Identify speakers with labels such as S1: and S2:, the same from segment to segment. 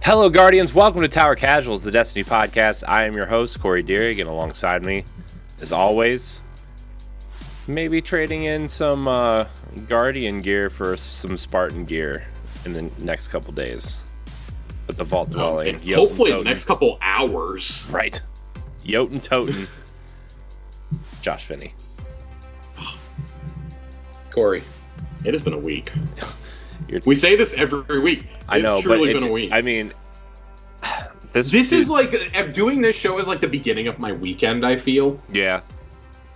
S1: Hello, Guardians. Welcome to Tower Casuals, the Destiny podcast. I am your host, Corey Deering, and alongside me, as always, maybe trading in some Guardian gear for some Spartan gear in the next couple days. With the Vault Dwelling.
S2: Hopefully in the next couple hours.
S1: Right. Jotun Toten. Josh Finney.
S2: Corey, it has been a week. We say this every week.
S1: I know,
S2: it's truly
S1: but
S2: been a week.
S1: I mean,
S2: this is like doing this show is like the beginning of my weekend. I feel.
S1: Yeah.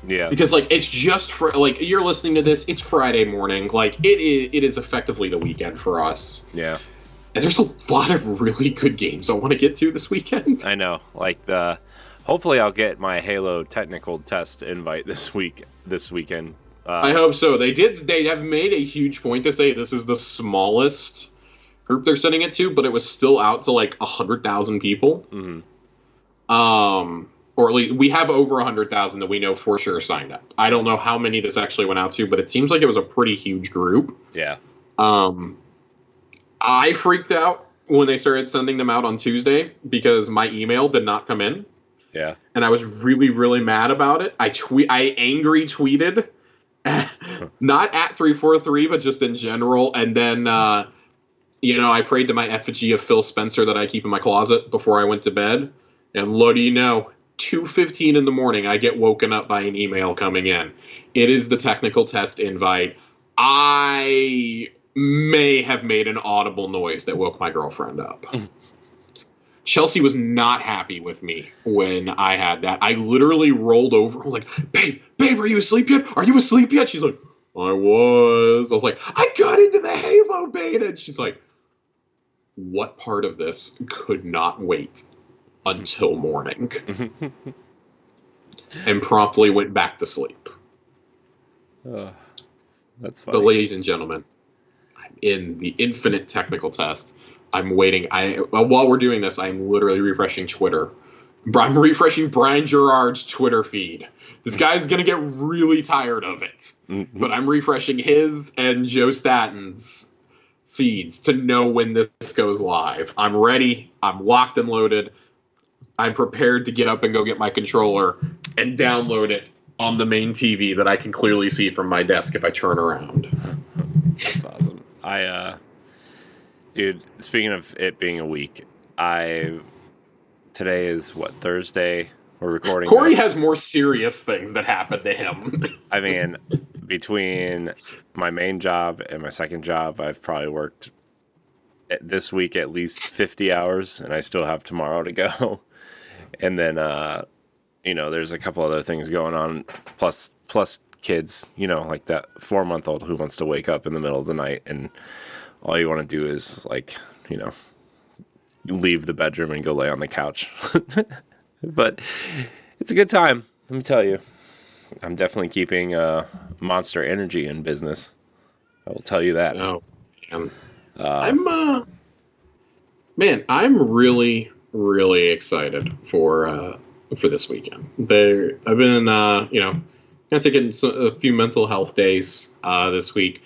S2: Because like it's just for like you're listening to this. It's Friday morning. Like it is effectively the weekend for us.
S1: Yeah.
S2: And there's a lot of really good games I want to get to this weekend.
S1: I know. Like hopefully I'll get my Halo technical test invite this weekend.
S2: I hope so. They have made a huge point to say this is the smallest group they're sending it to, but it was still out to like 100,000 people.
S1: Mm-hmm.
S2: Or at least we have over 100,000 that we know for sure signed up. I don't know how many this actually went out to, but it seems like it was a pretty huge group.
S1: Yeah.
S2: I freaked out when they started sending them out on Tuesday because my email did not come in.
S1: Yeah.
S2: And I was really, really mad about it. I angry tweeted, not at 343, but just in general. And then, I prayed to my effigy of Phil Spencer that I keep in my closet before I went to bed. And lo do you know, 2:15 in the morning, I get woken up by an email coming in. It is the technical test invite. I may have made an audible noise that woke my girlfriend up. Chelsea was not happy with me when I had that. I literally rolled over like, babe, are you asleep yet? Are you asleep yet? She's like, I was. I was like, I got into the Halo beta. And she's like, what part of this could not wait until morning? And promptly went back to sleep.
S1: That's funny.
S2: But ladies and gentlemen, I'm in the infinite technical test. I'm waiting. While we're doing this, I'm literally refreshing Twitter. I'm refreshing Brian Gerard's Twitter feed. This guy's going to get really tired of it. Mm-hmm. But I'm refreshing his and Joe Statton's feeds to know when this goes live. I'm ready. I'm locked and loaded. I'm prepared to get up and go get my controller and download it on the main TV that I can clearly see from my desk if I turn around.
S1: That's awesome. Dude, speaking of it being a week, today is what, Thursday? We're recording.
S2: Corey has more serious things that happen to him.
S1: I mean, between my main job and my second job, I've probably worked this week at least 50 hours, and I still have tomorrow to go. And then, there's a couple other things going on, plus kids, like that 4-month-old who wants to wake up in the middle of the night and all you want to do is, leave the bedroom and go lay on the couch. But it's a good time, let me tell you. I'm definitely keeping Monster Energy in business. I will tell you that.
S2: Oh, I'm really, really excited for this weekend. I've been, kind of taking a few mental health days this week.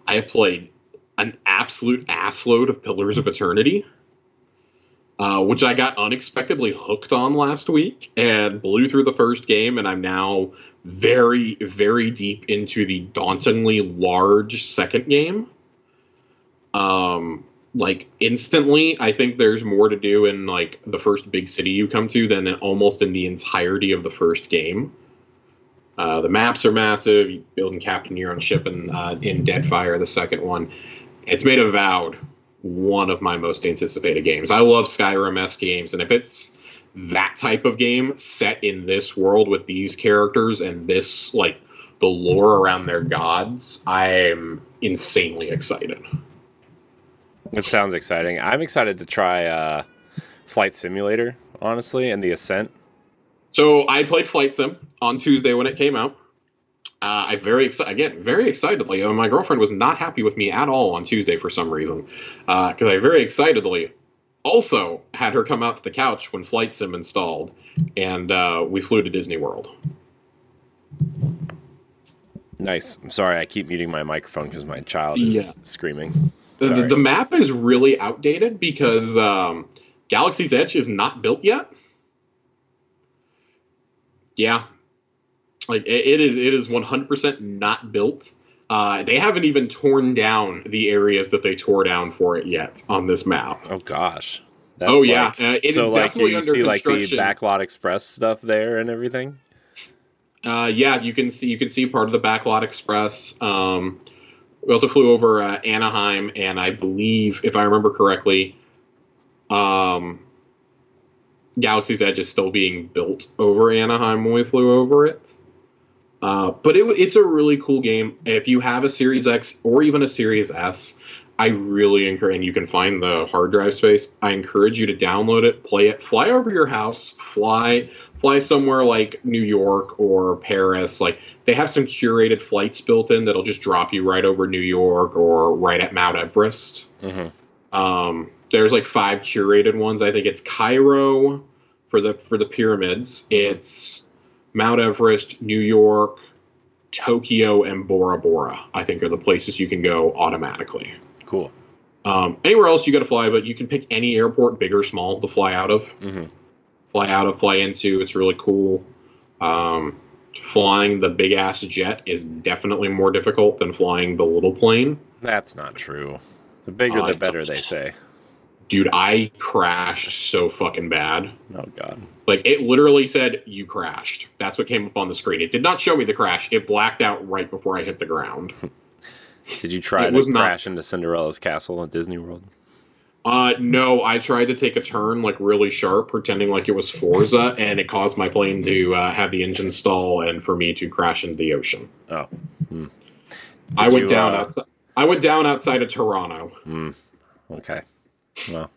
S2: I have played an absolute assload of Pillars of Eternity, which I got unexpectedly hooked on last week and blew through the first game, and I'm now very, very deep into the dauntingly large second game. Instantly, I think there's more to do in, the first big city you come to than almost in the entirety of the first game. The maps are massive. You build and captain your own ship in Deadfire, the second one. It's made Avowed one of my most anticipated games. I love Skyrim-esque games, and if it's that type of game set in this world with these characters and this, the lore around their gods, I'm insanely excited.
S1: It sounds exciting. I'm excited to try Flight Simulator, honestly, and the Ascent.
S2: So I played Flight Sim on Tuesday when it came out. I very excitedly. My girlfriend was not happy with me at all on Tuesday for some reason, because I very excitedly also had her come out to the couch when Flight Sim installed, and we flew to Disney World.
S1: Nice. I'm sorry, I keep muting my microphone because my child is screaming.
S2: The map is really outdated because Galaxy's Edge is not built yet. Yeah, like it is 100% not built. They haven't even torn down the areas that they tore down for it yet on this map.
S1: Oh gosh.
S2: That's it is definitely under construction.
S1: Like the Backlot Express stuff there and everything.
S2: Yeah, you can see part of the Backlot Express. We also flew over Anaheim, and I believe, if I remember correctly, Galaxy's Edge is still being built over Anaheim when we flew over it. But it's a really cool game. If you have a Series X or even a Series S, I really encourage, and you can find the hard drive space, I encourage you to download it, play it, fly over your house, fly somewhere like New York or Paris. Like, they have some curated flights built in that'll just drop you right over New York or right at Mount Everest. Mm-hmm. There's like 5 curated ones. I think it's Cairo for the pyramids. It's Mount Everest, New York, Tokyo, and Bora Bora, I think, are the places you can go automatically.
S1: Cool.
S2: Anywhere else you got to fly, but you can pick any airport, big or small, to fly out of.
S1: Mm-hmm.
S2: Fly into. It's really cool. Flying the big ass jet is definitely more difficult than flying the little plane.
S1: That's not true. The bigger the better, they say.
S2: Dude, I crashed so fucking bad.
S1: Oh god.
S2: Like, it literally said, "You crashed." That's what came up on the screen. It did not show me the crash. It blacked out right before I hit the ground.
S1: Did you try to crash into Cinderella's castle at Disney World?
S2: No, I tried to take a turn, like, really sharp, pretending like it was Forza, and it caused my plane to have the engine stall and for me to crash into the ocean.
S1: Oh.
S2: I went down outside of Toronto.
S1: Okay. Well,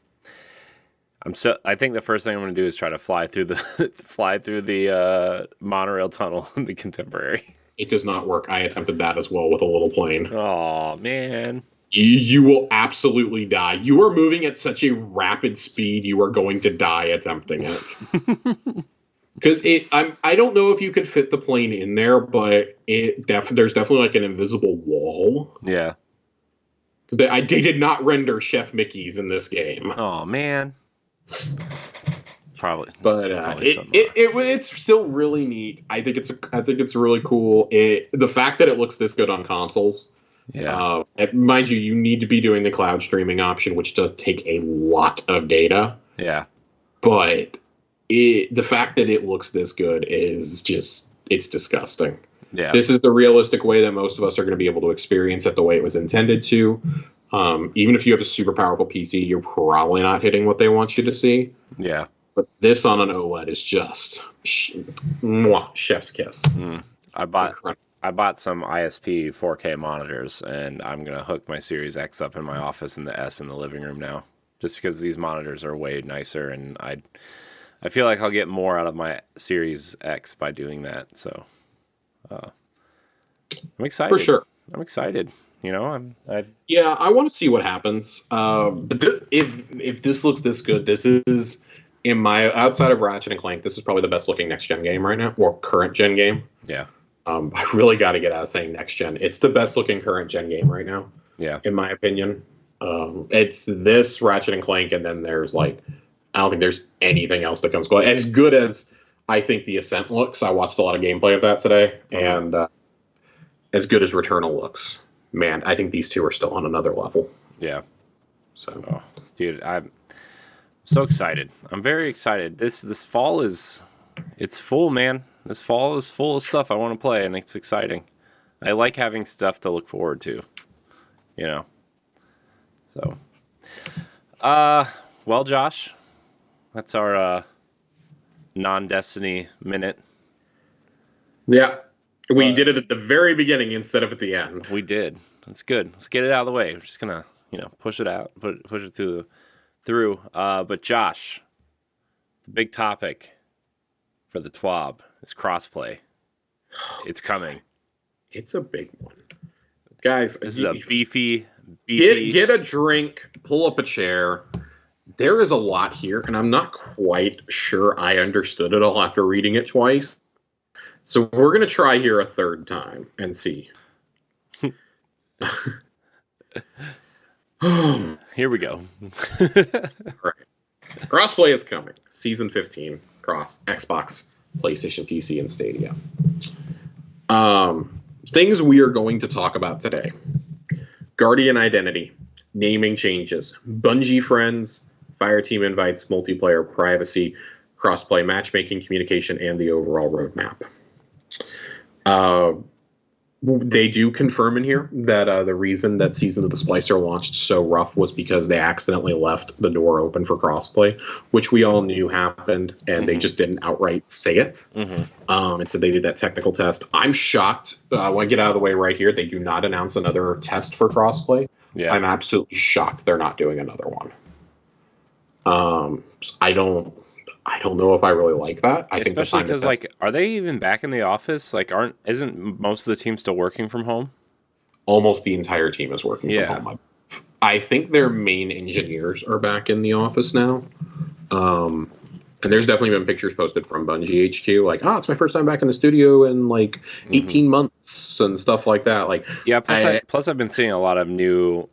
S1: I think the first thing I'm going to do is try to fly through the monorail tunnel in the Contemporary.
S2: It does not work. I attempted that as well with a little plane.
S1: Oh man.
S2: You will absolutely die. You are moving at such a rapid speed, you are going to die attempting it. Because I don't know if you could fit the plane in there, but there's definitely like an invisible wall.
S1: Yeah.
S2: Because they did not render Chef Mickey's in this game.
S1: Oh man. Probably.
S2: But it's still really neat. I think it's really cool. The fact that it looks this good on consoles.
S1: Yeah.
S2: Mind you need to be doing the cloud streaming option, which does take a lot of data.
S1: Yeah.
S2: But the fact that it looks this good is it's disgusting.
S1: Yeah.
S2: This is the realistic way that most of us are going to be able to experience it the way it was intended to. Even if you have a super powerful PC, you're probably not hitting what they want you to see.
S1: Yeah.
S2: But this on an OLED is just chef's kiss.
S1: I bought some ISP 4K monitors, and I'm going to hook my Series X up in my office and the S in the living room now, just because these monitors are way nicer, and I feel like I'll get more out of my Series X by doing that. So I'm excited.
S2: For sure.
S1: I'm excited. You know,
S2: Yeah, I want to see what happens. But if this looks this good, this is, in my, outside of Ratchet and Clank, this is probably the best looking next gen game right now, or current gen game.
S1: Yeah.
S2: I really got to get out of saying next gen. It's the best looking current gen game right now.
S1: Yeah.
S2: In my opinion, it's this Ratchet and Clank, and then there's I don't think there's anything else that comes close. As good as I think the Ascent looks, I watched a lot of gameplay of that today, and as good as Returnal looks. Man, I think these two are still on another level.
S1: Yeah.
S2: So,
S1: dude, I'm so excited. I'm very excited. This fall it's full, man. This fall is full of stuff I want to play, and it's exciting. I like having stuff to look forward to, you know. So, well, Josh, that's our non-Destiny minute.
S2: Yeah. We did it at the very beginning instead of at the end.
S1: We did. That's good. Let's get it out of the way. We're just gonna, push it out, push it through. But Josh, the big topic for the TWAB is crossplay. It's coming.
S2: It's a big one, guys.
S1: This is a beefy.
S2: Get a drink. Pull up a chair. There is a lot here, and I'm not quite sure I understood it all after reading it twice. So we're going to try here a third time and see.
S1: Here we go.
S2: Right. Crossplay is coming. Season 15, cross Xbox, PlayStation, PC, and Stadia. Things we are going to talk about today. Guardian Identity, naming changes, Bungie friends, Fireteam invites, multiplayer privacy, crossplay matchmaking, communication, and the overall roadmap. They do confirm in here that the reason that Season of the Splicer launched so rough was because they accidentally left the door open for crossplay, which we all knew happened, and they just didn't outright say it. And so they did that technical test. I'm shocked. I want to get out of the way right here. They do not announce another test for crossplay.
S1: Yeah.
S2: I'm absolutely shocked they're not doing another one. I don't know if I really like that.
S1: Especially because, like, are they even back in the office? Like, isn't most of the team still working from home?
S2: Almost the entire team is working from home. I think their main engineers are back in the office now. And there's definitely been pictures posted from Bungie HQ, like, it's my first time back in the studio in like 18 months and stuff like that. Like,
S1: yeah. Plus, I've been seeing a lot of new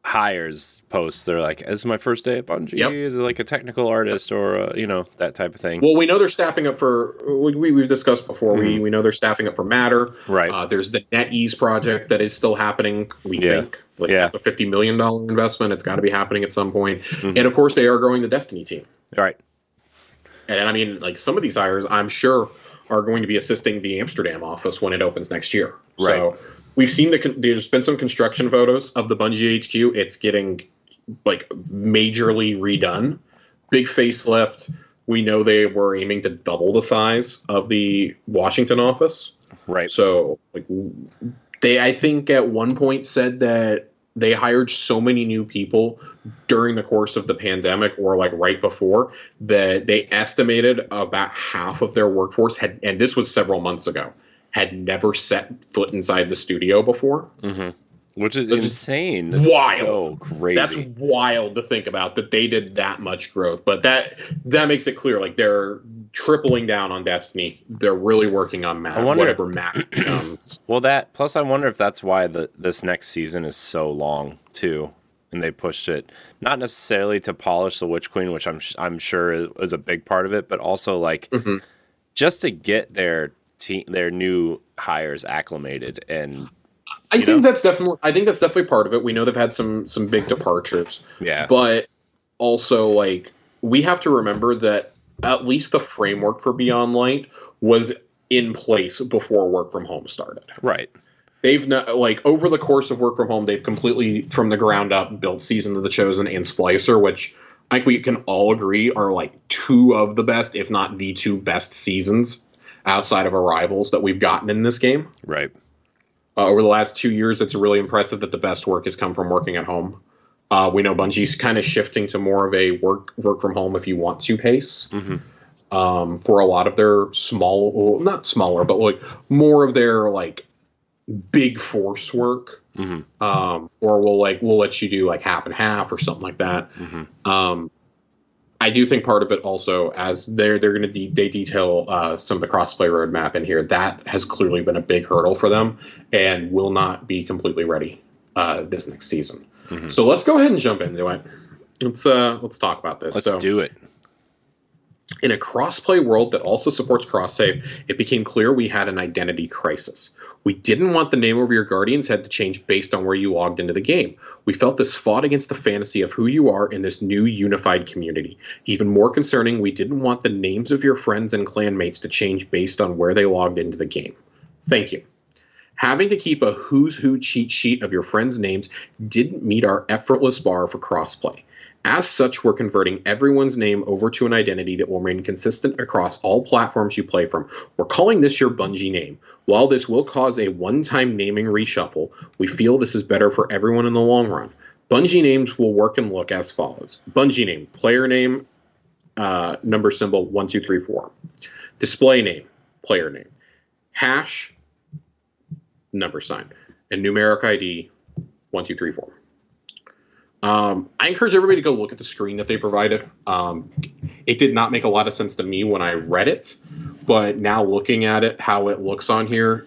S1: hires posts. They're like, "This is my first day at Bungie. Is it like a technical artist or that type of thing?"
S2: Well, we know they're staffing up for. We've discussed before. We know they're staffing up for Matter.
S1: Right.
S2: There's the NetEase project that is still happening. We think that's a $50 million investment. It's got to be happening at some point. And of course, they are growing the Destiny team.
S1: Right.
S2: And I mean, like, some of these hires, I'm sure, are going to be assisting the Amsterdam office when it opens next year.
S1: Right.
S2: So we've seen there's been some construction photos of the Bungie HQ. It's getting like majorly redone. Big facelift. We know they were aiming to double the size of the Washington office.
S1: Right.
S2: So like they, I think at one point said that they hired so many new people during the course of the pandemic or like right before that they estimated about half of their workforce had, and this was several months ago, had never set foot inside the studio before.
S1: Which is insane. That's
S2: wild.
S1: So crazy.
S2: That's wild to think about that they did that much growth. But that makes it clear, like, they're tripling down on Destiny. They're really working on Matt, whatever Matt becomes.
S1: Well, plus I wonder if that's why this next season is so long too, and they pushed it not necessarily to polish the Witch Queen, which I'm sure is a big part of it, but also like just to get their new hires acclimated. And
S2: I think that's definitely part of it. We know they've had some big departures.
S1: Yeah.
S2: But also, like, we have to remember that at least the framework for Beyond Light was in place before work from home started.
S1: Right.
S2: They've not, like, over the course of work from home, they've completely from the ground up built Season of the Chosen and Splicer, which I think we can all agree are like two of the best, if not the two best seasons outside of Arrivals that we've gotten in this game.
S1: Right.
S2: Over the last 2 years, it's really impressive that the best work has come from working at home. We know Bungie's kind of shifting to more of a work from home if you want to pace. For a lot of their not smaller, but like more of their like big force work. Or we'll let you do like half and half or something like that. I do think part of it also, as they're going to they detail some of the crossplay roadmap in here, that has clearly been a big hurdle for them and will not be completely ready this next season. So let's go ahead and jump into it. Let's talk about this.
S1: Let's do it.
S2: In a crossplay world that also supports cross-save, it became clear we had an identity crisis. We didn't want the name of your Guardian's head to change based on where you logged into the game. We felt this fought against the fantasy of who you are in this new unified community. Even more concerning, we didn't want the names of your friends and clanmates to change based on where they logged into the game. Thank you. Having to keep a who's who cheat sheet of your friends' names didn't meet our effortless bar for crossplay. As such, we're converting everyone's name over to an identity that will remain consistent across all platforms you play from. We're calling this your Bungie name. While this will cause a one-time naming reshuffle, we feel this is better for everyone in the long run. Bungie names will work and look as follows. Bungie name, player name, number symbol 1234. Display name, player name. Hash, number sign. And numeric ID 1234. I encourage everybody to go look at the screen that they provided. It did not make a lot of sense to me when I read it, but now looking at it, how it looks on here,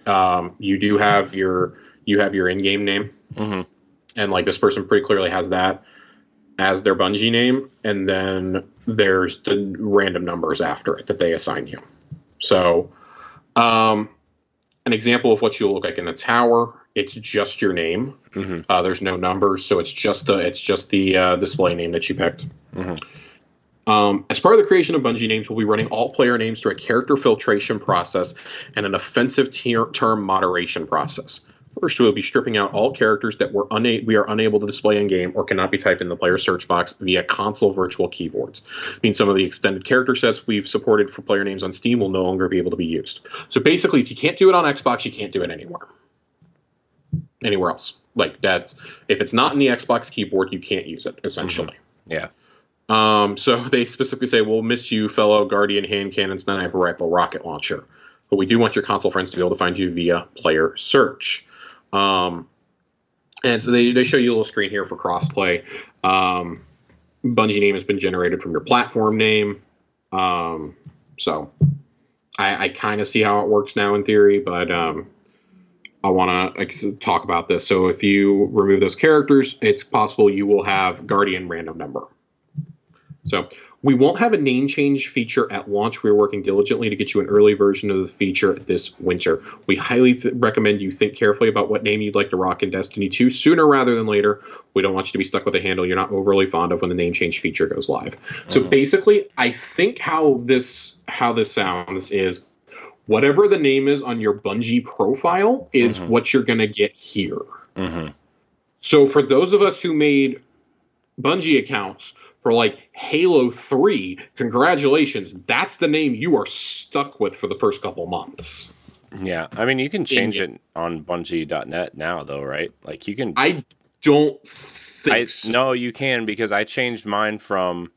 S2: you have your in-game name. And like this person pretty clearly has that as their Bungie name, and then there's the random numbers after it that they assign you. So, an example of what you'll look like in a tower, it's just your name.
S1: Mm-hmm.
S2: There's no numbers, so it's just the display name that you picked.
S1: Mm-hmm.
S2: As part of the creation of Bungie names, we'll be running all player names through a character filtration process and an offensive term moderation process. First, we'll be stripping out all characters that we are unable to display in game or cannot be typed in the player search box via console virtual keyboards. It means some of the extended character sets we've supported for player names on Steam will no longer be able to be used. So basically, if you can't do it on Xbox, you can't do it anywhere else. Like that's if it's not in the Xbox keyboard, you can't use it essentially.
S1: Mm-hmm. Yeah.
S2: So they specifically say, we'll miss you, fellow Guardian hand cannon, sniper rifle, rocket launcher. But we do want your console friends to be able to find you via player search. And so they show you a little screen here for crossplay. Bungie name has been generated from your platform name. So I kind of see how it works now in theory, but I want to talk about this. So if you remove those characters, it's possible you will have Guardian random number. So we won't have a name change feature at launch. We're working diligently to get you an early version of the feature this winter. We highly recommend you think carefully about what name you'd like to rock in Destiny 2 sooner rather than later. We don't want you to be stuck with a handle you're not overly fond of when the name change feature goes live. So basically, I think how this sounds is whatever the name is on your Bungie profile is what you're going to get here. So for those of us who made Bungie accounts for like Halo 3, congratulations. That's the name you are stuck with for the first couple months.
S1: Yeah. I mean, you can change it on Bungie.net now, though, right? Like you can.
S2: I don't think so.
S1: No, you can, because I changed mine from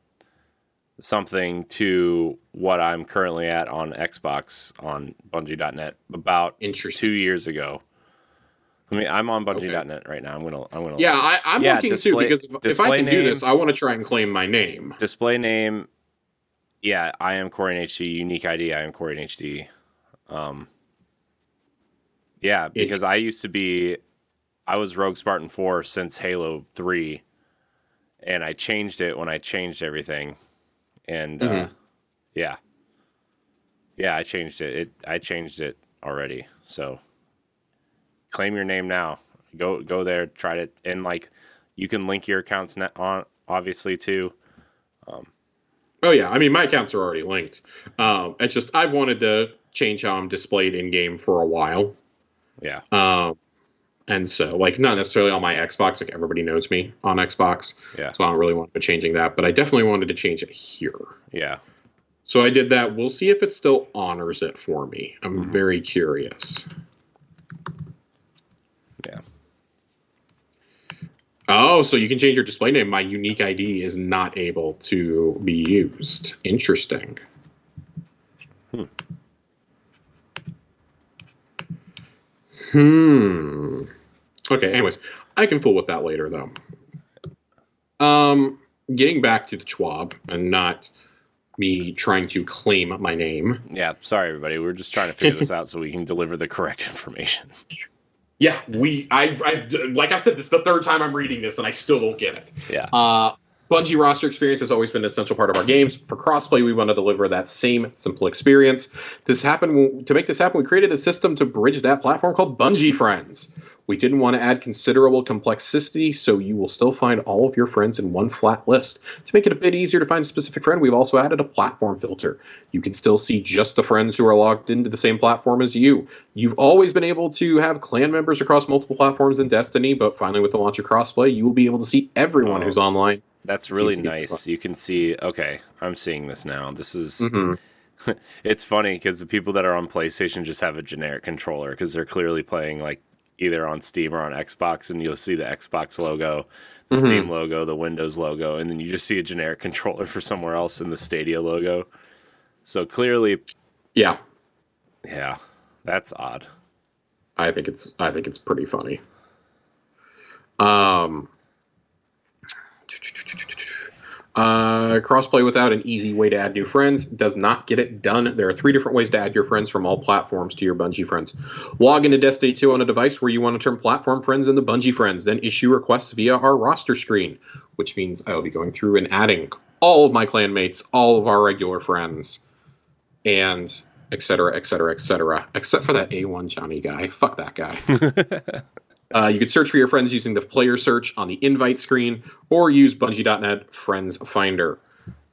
S1: something to what I'm currently at on Xbox on Bungie.net about 2 years ago. I mean, I'm on Bungie.net right now. I'm gonna.
S2: Yeah, I'm looking too, because if I can do this, I want to try and claim my name.
S1: Display name. Yeah, I am Corey in HD. Unique ID. I am Corey in HD. Yeah, because I was Rogue Spartan 4 since Halo 3, and I changed it when I changed everything, and I changed it. I changed it already, so. Claim your name now. Go there, try it, and like you can link your accounts on obviously too.
S2: Oh yeah, I mean my accounts are already linked. It's just I've wanted to change how I'm displayed in game for a while.
S1: Yeah.
S2: And so like not necessarily on my Xbox, like everybody knows me on Xbox.
S1: Yeah.
S2: So I don't really want to be changing that, but I definitely wanted to change it here.
S1: Yeah.
S2: So I did that. We'll see if it still honors it for me. I'm very curious.
S1: Yeah.
S2: Oh, so you can change your display name. My unique ID is not able to be used. Interesting. Okay, anyways, I can fool with that later, though. Getting back to the Schwab and not me trying to claim my name.
S1: Yeah, sorry, everybody. We're just trying to figure this out so we can deliver the correct information.
S2: Yeah, I like I said, this is the third time I'm reading this, and I still don't get it.
S1: Yeah.
S2: Bungie roster experience has always been an essential part of our games. For crossplay, we want to deliver that same simple experience. To make this happen, we created a system to bridge that platform called Bungie Friends. We didn't want to add considerable complexity, so you will still find all of your friends in one flat list. To make it a bit easier to find a specific friend, we've also added a platform filter. You can still see just the friends who are logged into the same platform as you. You've always been able to have clan members across multiple platforms in Destiny, but finally with the launch of crossplay, you will be able to see everyone who's online.
S1: That's really nice. You can see, okay, I'm seeing this now. This is, it's funny because the people that are on PlayStation just have a generic controller because they're clearly playing like either on Steam or on Xbox, and you'll see the Xbox logo, the Steam logo, the Windows logo, and then you just see a generic controller for somewhere else in the Stadia logo. So clearly, yeah, that's odd.
S2: I think it's pretty funny. Crossplay without an easy way to add new friends does not get it done. There are 3 different ways to add your friends from all platforms to your Bungie friends. Log into Destiny 2 on a device where you want to turn platform friends into Bungie friends, then issue requests via our roster screen, which means I will be going through and adding all of my clanmates, all of our regular friends, and etc., etc., etc., except for that A1 Johnny guy. Fuck that guy. You could search for your friends using the player search on the invite screen or use Bungie.net Friends Finder.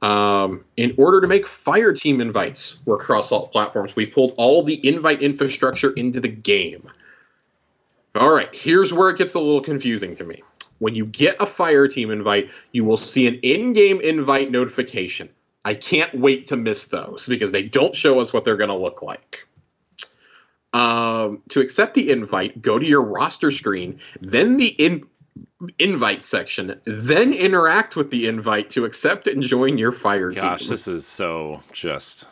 S2: In order to make Fireteam invites work across all platforms, we pulled all the invite infrastructure into the game. All right, here's where it gets a little confusing to me. When you get a Fireteam invite, you will see an in-game invite notification. I can't wait to miss those because they don't show us what they're going to look like. To accept the invite, go to your roster screen, then the invite section, then interact with the invite to accept and join your fire team.
S1: Gosh, this is so just...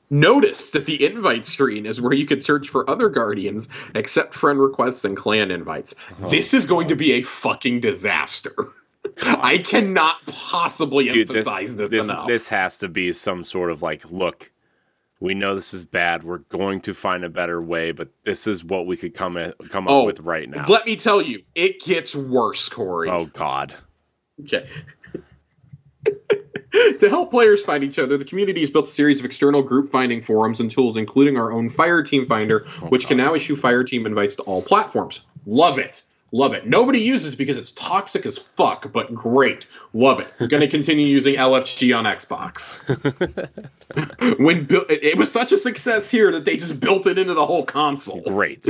S2: Notice that the invite screen is where you can search for other Guardians, accept friend requests, and clan invites. This is going to be a fucking disaster. I cannot possibly emphasize this enough.
S1: This has to be some sort of like, look, we know this is bad. We're going to find a better way, but this is what we could come up with right now.
S2: Let me tell you, it gets worse, Corey.
S1: Oh, God.
S2: Okay. To help players find each other, the community has built a series of external group finding forums and tools, including our own Fireteam Finder, which can now issue Fireteam invites to all platforms. Love it. Love it. Nobody uses it because it's toxic as fuck, but great. Love it. We're going to continue using LFG on Xbox. It was such a success here that they just built it into the whole console.
S1: Great.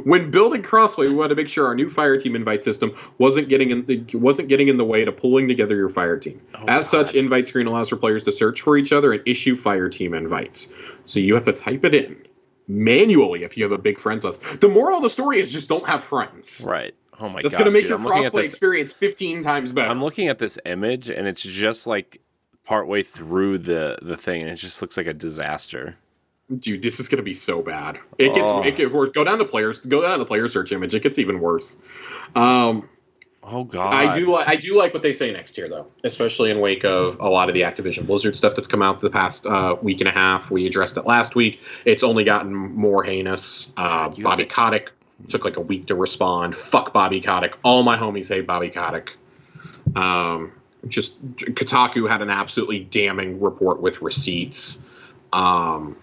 S2: When building Crossplay, we wanted to make sure our new Fireteam invite system wasn't getting in the way to pulling together your Fireteam. As such, invite screen allows for players to search for each other and issue Fireteam invites. So you have to type it in manually if you have a big friends list. The moral of the story is just don't have friends.
S1: Right. Oh my god.
S2: That's going to make your crossplay experience 15 times better.
S1: I'm looking at this image and it's just like partway through the thing and it just looks like a disaster.
S2: Dude, this is going to be so bad. It gets worse. Go down to the player search image. It gets even worse.
S1: Oh god.
S2: I do like what they say next year though, especially in wake of a lot of the Activision Blizzard stuff that's come out the past week and a half. We addressed it last week. It's only gotten more heinous. Bobby Kotick took like a week to respond. Fuck Bobby Kotick. All my homies hate Bobby Kotick. Just Kotaku had an absolutely damning report with receipts.
S1: God.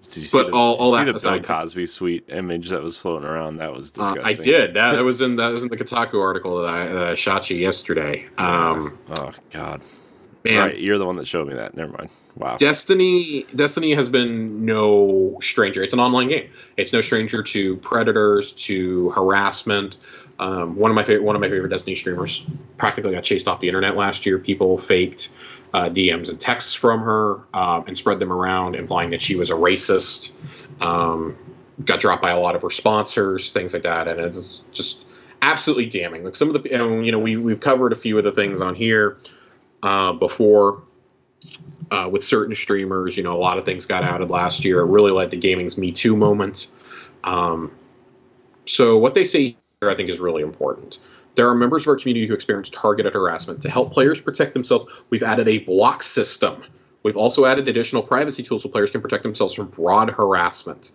S1: Did you see the Bill Cosby suite image that was floating around? That was disgusting.
S2: I did. That was in the Kotaku article that I shot you yesterday.
S1: Oh God, man! Right, you're the one that showed me that. Never mind. Wow. Destiny
S2: has been no stranger. It's an online game. It's no stranger to predators, to harassment. One of my favorite Destiny streamers practically got chased off the internet last year. People faked DMs and texts from her and spread them around, implying that she was a racist. Got dropped by a lot of her sponsors, things like that, and it's just absolutely damning. Like some of the, we've covered a few of the things on here before with certain streamers. A lot of things got outed last year. It really led to gaming's Me Too moment. So what they say here, I think, is really important. There are members of our community who experience targeted harassment. To help players protect themselves, we've added a block system. We've also added additional privacy tools so players can protect themselves from broad harassment.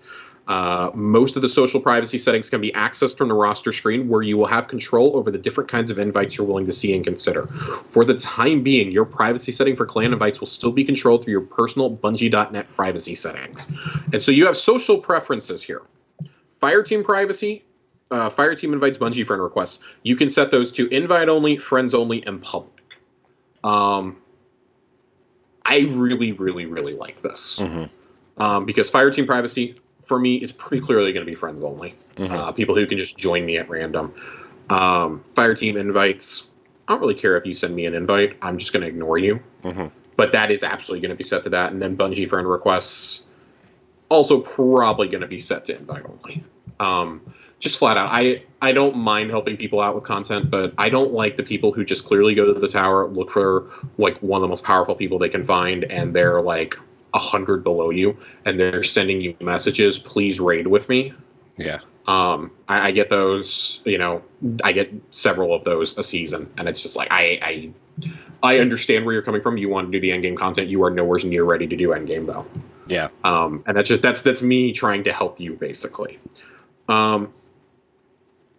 S2: Most of the social privacy settings can be accessed from the roster screen, where you will have control over the different kinds of invites you're willing to see and consider. For the time being, your privacy setting for clan invites will still be controlled through your personal Bungie.net privacy settings. And so you have social preferences here. Fireteam privacy. Fireteam invites, Bungie friend requests. You can set those to invite only, friends only, and public. I really, really, really like this. Because Fireteam privacy, for me, it's pretty clearly going to be friends only. People who can just join me at random. Fireteam invites, I don't really care if you send me an invite. I'm just going to ignore you. But that is absolutely going to be set to that. And then Bungie friend requests, also probably going to be set to invite only. Just flat out, I don't mind helping people out with content, but I don't like the people who just clearly go to the tower, look for like one of the most powerful people they can find, and they're like 100 below you, and they're sending you messages, please raid with me.
S1: Yeah.
S2: I get those, I get several of those a season, and it's just like I understand where you're coming from. You want to do the endgame content. You are nowhere near ready to do endgame though.
S1: Yeah.
S2: And that's me trying to help you basically.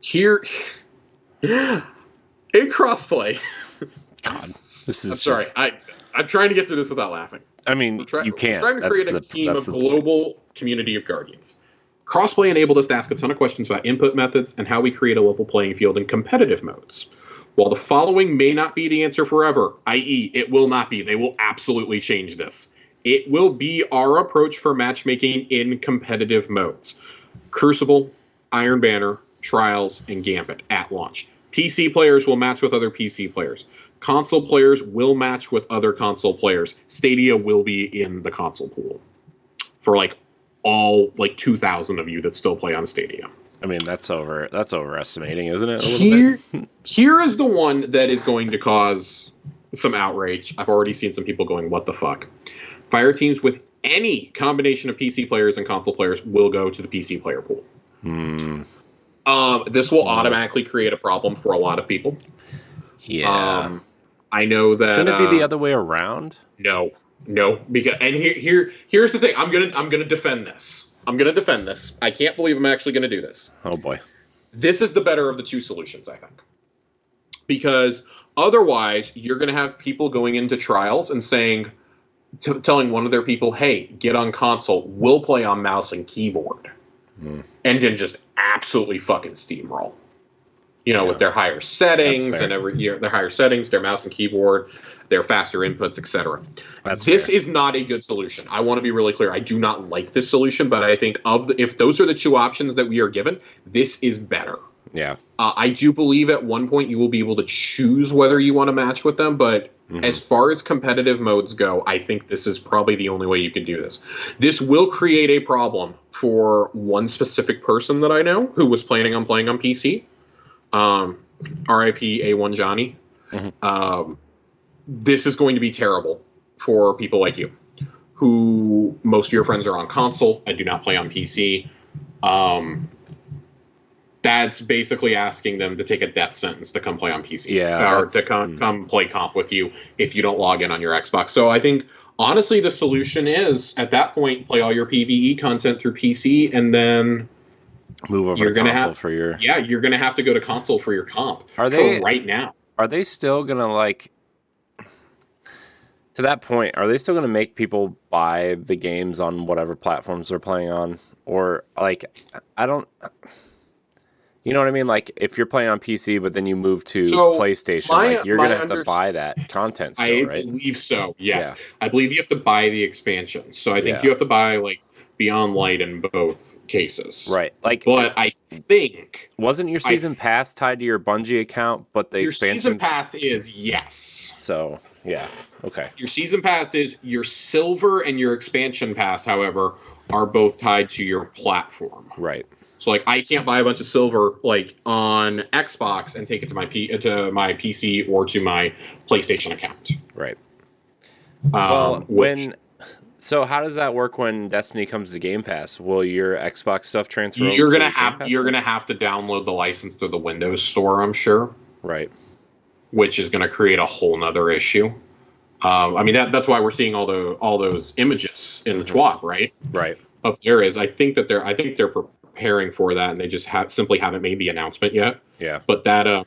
S2: Here in crossplay.
S1: God, this is.
S2: I'm sorry. I'm trying to get through this without laughing.
S1: I mean, you can't.
S2: We're trying to create a team of global community of guardians. Crossplay enabled us to ask a ton of questions about input methods and how we create a level playing field in competitive modes. While the following may not be the answer forever, i.e., it will not be. They will absolutely change this. It will be our approach for matchmaking in competitive modes. Crucible, Iron Banner, Trials, and Gambit at launch. PC players will match with other PC players. Console players will match with other console players. Stadia will be in the console pool for all 2,000 of you that still play on Stadia.
S1: I mean, that's overestimating, isn't it? A little bit.
S2: Here is the one that is going to cause some outrage. I've already seen some people going, "What the fuck?" Fire teams with any combination of PC players and console players will go to the PC player pool. This will automatically create a problem for a lot of people.
S1: Yeah.
S2: I know that.
S1: Shouldn't it be the other way around?
S2: No, because here's the thing. I'm gonna defend this. I can't believe I'm actually gonna do this.
S1: Oh boy.
S2: This is the better of the two solutions, I think. Because otherwise, you're gonna have people going into trials and telling one of their people, "Hey, get on console. We'll play on mouse and keyboard," and then just absolutely fucking steamroll. With their higher settings and their higher settings, their mouse and keyboard, their faster inputs, etc. This is not a good solution. I want to be really clear. I do not like this solution, but I think if those are the two options that we are given, this is better.
S1: Yeah.
S2: I do believe at one point you will be able to choose whether you want to match with them, but as far as competitive modes go, I think this is probably the only way you can do this. This will create a problem for one specific person that I know who was planning on playing on PC. RIP A1 Johnny. This is going to be terrible for people like you, who most of your friends are on console and do not play on PC. That's basically asking them to take a death sentence to come play on PC, or to come play comp with you if you don't log in on your Xbox. So I think honestly, the solution is at that point play all your PvE content through PC, and then
S1: move over to console for your...
S2: Yeah, you're going to have to go to console for your comp right now.
S1: Are they still going to, to that point, are they still going to make people buy the games on whatever platforms they're playing on? Or, I don't... You know what I mean? If you're playing on PC, but then you move to PlayStation, you're going to have to buy that content still, right?
S2: I believe so, yes. Yeah. I believe you have to buy the expansion. So I think you have to buy, Beyond Light in both cases.
S1: Right.
S2: But I think...
S1: Wasn't your season pass tied to your Bungie account, but the expansions...
S2: Your season pass is, yes.
S1: So, yeah. Okay.
S2: Your season pass is... Your silver and your expansion pass, however, are both tied to your platform.
S1: Right.
S2: So, I can't buy a bunch of silver, on Xbox and take it to my PC or to my PlayStation account.
S1: Right. So how does that work when Destiny comes to Game Pass? Will your Xbox stuff transfer over?
S2: You're gonna have to download the license through the Windows Store, I'm sure.
S1: Right.
S2: Which is going to create a whole nother issue. That's why we're seeing all those images in the TWAB, right?
S1: Right.
S2: Up there is. I think they're preparing for that, and they just simply haven't made the announcement yet.
S1: Yeah.
S2: But that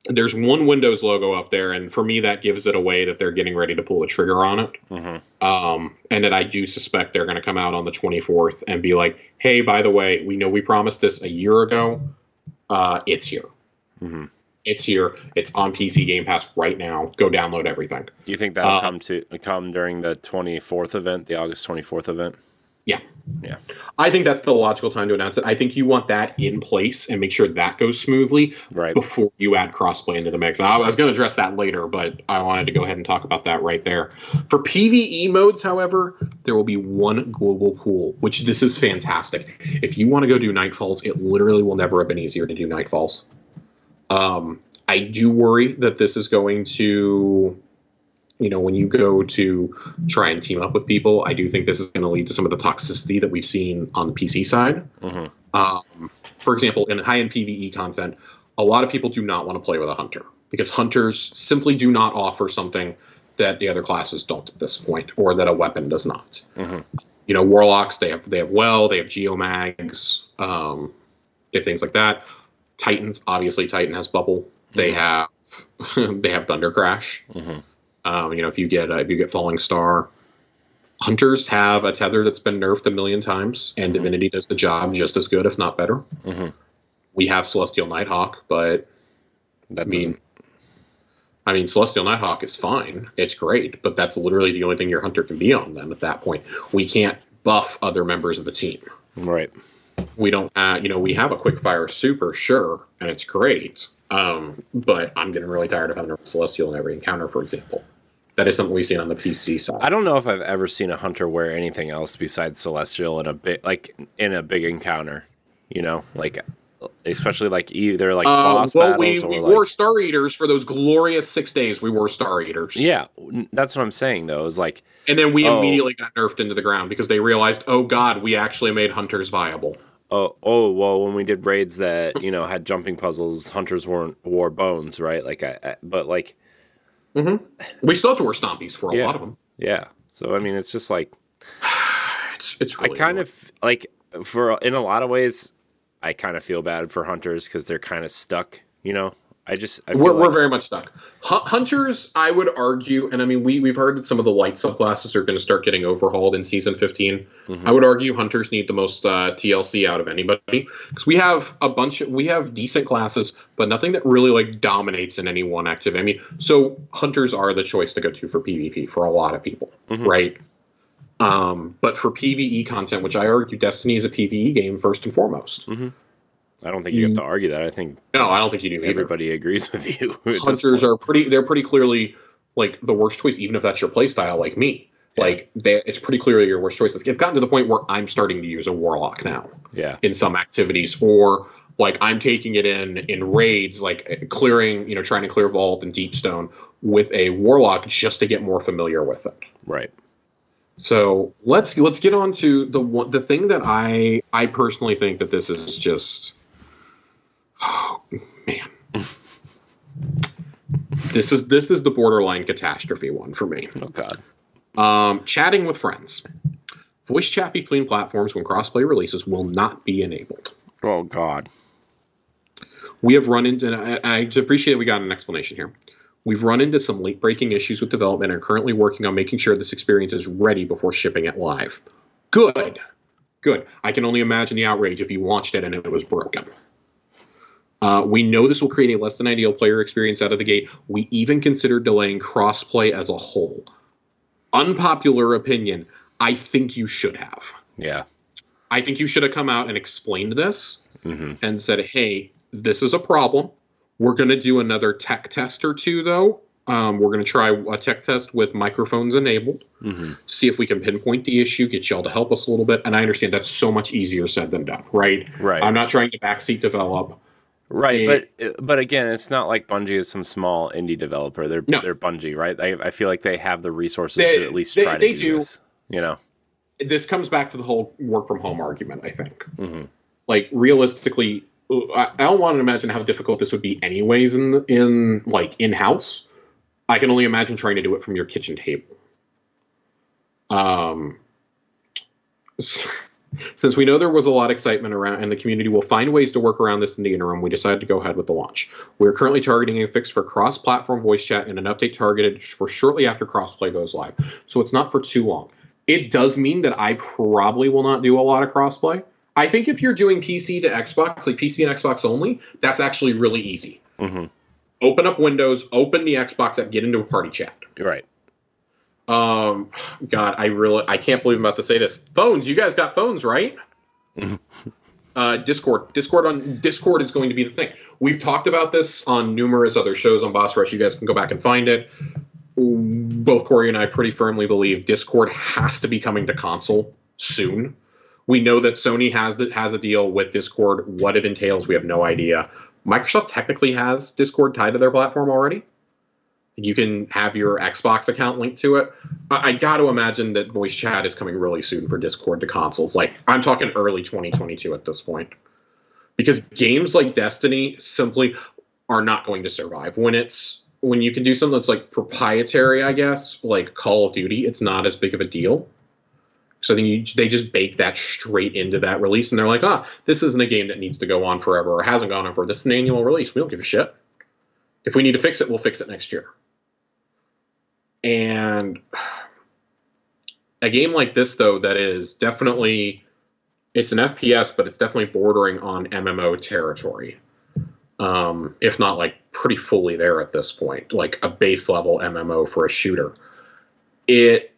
S2: there's one Windows logo up there, and for me, that gives it away that they're getting ready to pull the trigger on it. And that I do suspect they're going to come out on the 24th and be like, "Hey, by the way, we know we promised this a year ago. It's here. It's here. It's on PC Game Pass right now. Go download everything."
S1: You think that'll come during the 24th event, the August 24th event?
S2: Yeah.
S1: Yeah.
S2: I think that's the logical time to announce it. I think you want that in place and make sure that goes smoothly before you add crossplay into the mix. I was going to address that later, but I wanted to go ahead and talk about that right there. For PvE modes, however, there will be one global pool, which this is fantastic. If you want to go do Nightfalls, it literally will never have been easier to do Nightfalls. I do worry that this is going to when you go to try and team up with people, I do think this is going to lead to some of the toxicity that we've seen on the PC side. For example, in high-end PvE content, a lot of people do not want to play with a hunter because hunters simply do not offer something that the other classes don't at this point, or that a weapon does not. Warlocks, they have they have geomags, they have things like that. Titans, obviously, Titan has bubble. They have they have Thunder Crash. If you get Falling Star, hunters have a tether that's been nerfed a million times, and Divinity does the job just as good, if not better. We have Celestial Nighthawk, but I mean, Celestial Nighthawk is fine. It's great, but that's literally the only thing your hunter can be on them at that point. We can't buff other members of the team.
S1: Right.
S2: We don't, we have a quickfire super, sure, and it's great. But I'm getting really tired of having a Celestial in every encounter, for example. That is something we've seen on the PC side.
S1: I don't know if I've ever seen a hunter wear anything else besides Celestial in a big encounter. Especially either boss battles.
S2: We wore Star Eaters for those glorious 6 days. We wore Star Eaters.
S1: Yeah, that's what I'm saying though. Is
S2: and then we immediately got nerfed into the ground because they realized, oh god, we actually made hunters viable.
S1: Well, when we did raids that had jumping puzzles, hunters wore bones, right?
S2: We still have to wear stompies for a lot of them.
S1: Yeah, so I mean, it's just
S2: it's really
S1: I kind of in a lot of ways. I kind of feel bad for hunters because they're kind of stuck, We're
S2: very much stuck. Hunters, I would argue, and I mean, we've heard that some of the light subclasses are going to start getting overhauled in Season 15. I would argue hunters need the most TLC out of anybody because we have decent classes, but nothing that really dominates in any one activity. I mean, so hunters are the choice to go to for PvP for a lot of people, right? But for PvE content, which I argue Destiny is a PvE game first and foremost.
S1: I don't think you have to argue that. I
S2: don't think you do either.
S1: Everybody agrees with you.
S2: Hunters are pretty clearly the worst choice, even if that's your playstyle like me. Yeah. It's pretty clearly your worst choice. It's gotten to the point where I'm starting to use a Warlock now.
S1: Yeah.
S2: In some activities, or I'm taking it in raids, clearing, trying to clear Vault and Deepstone with a Warlock just to get more familiar with it.
S1: Right.
S2: So let's get on to the thing that I personally think that this is just, oh man, this is the borderline catastrophe one for me.
S1: Oh god.
S2: Chatting with friends, voice chat between platforms when crossplay releases will not be enabled.
S1: Oh god.
S2: We have run into, and I appreciate we got an explanation here. We've run into some late-breaking issues with development and are currently working on making sure this experience is ready before shipping it live. Good. I can only imagine the outrage if you launched it and it was broken. We know this will create a less than ideal player experience out of the gate. We even considered delaying crossplay as a whole. Unpopular opinion, I think you should have.
S1: Yeah.
S2: I think you should have come out and explained this and said, hey, this is a problem. We're going to do another tech test or two, though. We're going to try a tech test with microphones enabled, see if we can pinpoint the issue, get y'all to help us a little bit. And I understand that's so much easier said than done, right?
S1: Right.
S2: I'm not trying to backseat develop.
S1: Right, but again, it's not like Bungie is some small indie developer. They're Bungie, right? I feel like they have the resources to at least try to do this.
S2: This comes back to the whole work from home argument, I think. Realistically, I don't want to imagine how difficult this would be anyways in-house. I can only imagine trying to do it from your kitchen table. Since we know there was a lot of excitement around and the community will find ways to work around this in the interim, we decided to go ahead with the launch. We are currently targeting a fix for cross-platform voice chat and an update targeted for shortly after crossplay goes live. So it's not for too long. It does mean that I probably will not do a lot of crossplay. I think if you're doing PC to Xbox, PC and Xbox only, that's actually really easy. Open up Windows, open the Xbox app, get into a party chat.
S1: Right.
S2: God, I can't believe I'm about to say this. Phones, you guys got phones, right? Discord is going to be the thing. We've talked about this on numerous other shows on Boss Rush. You guys can go back and find it. Both Corey and I pretty firmly believe Discord has to be coming to console soon. We know that Sony has a deal with Discord. What it entails, we have no idea. Microsoft technically has Discord tied to their platform already. You can have your Xbox account linked to it. I got to imagine that voice chat is coming really soon for Discord to consoles. Like, I'm talking early 2022 at this point. Because games like Destiny simply are not going to survive. When you can do something that's like proprietary, I guess, like Call of Duty, it's not as big of a deal. So I think they just bake that straight into that release, and they're like, this isn't a game that needs to go on forever or hasn't gone on forever. This is an annual release. We don't give a shit. If we need to fix it, we'll fix it next year. And a game like this, though, that is definitely, it's an FPS, but it's definitely bordering on MMO territory. If not, like, pretty fully there at this point, like a base level MMO for a shooter. It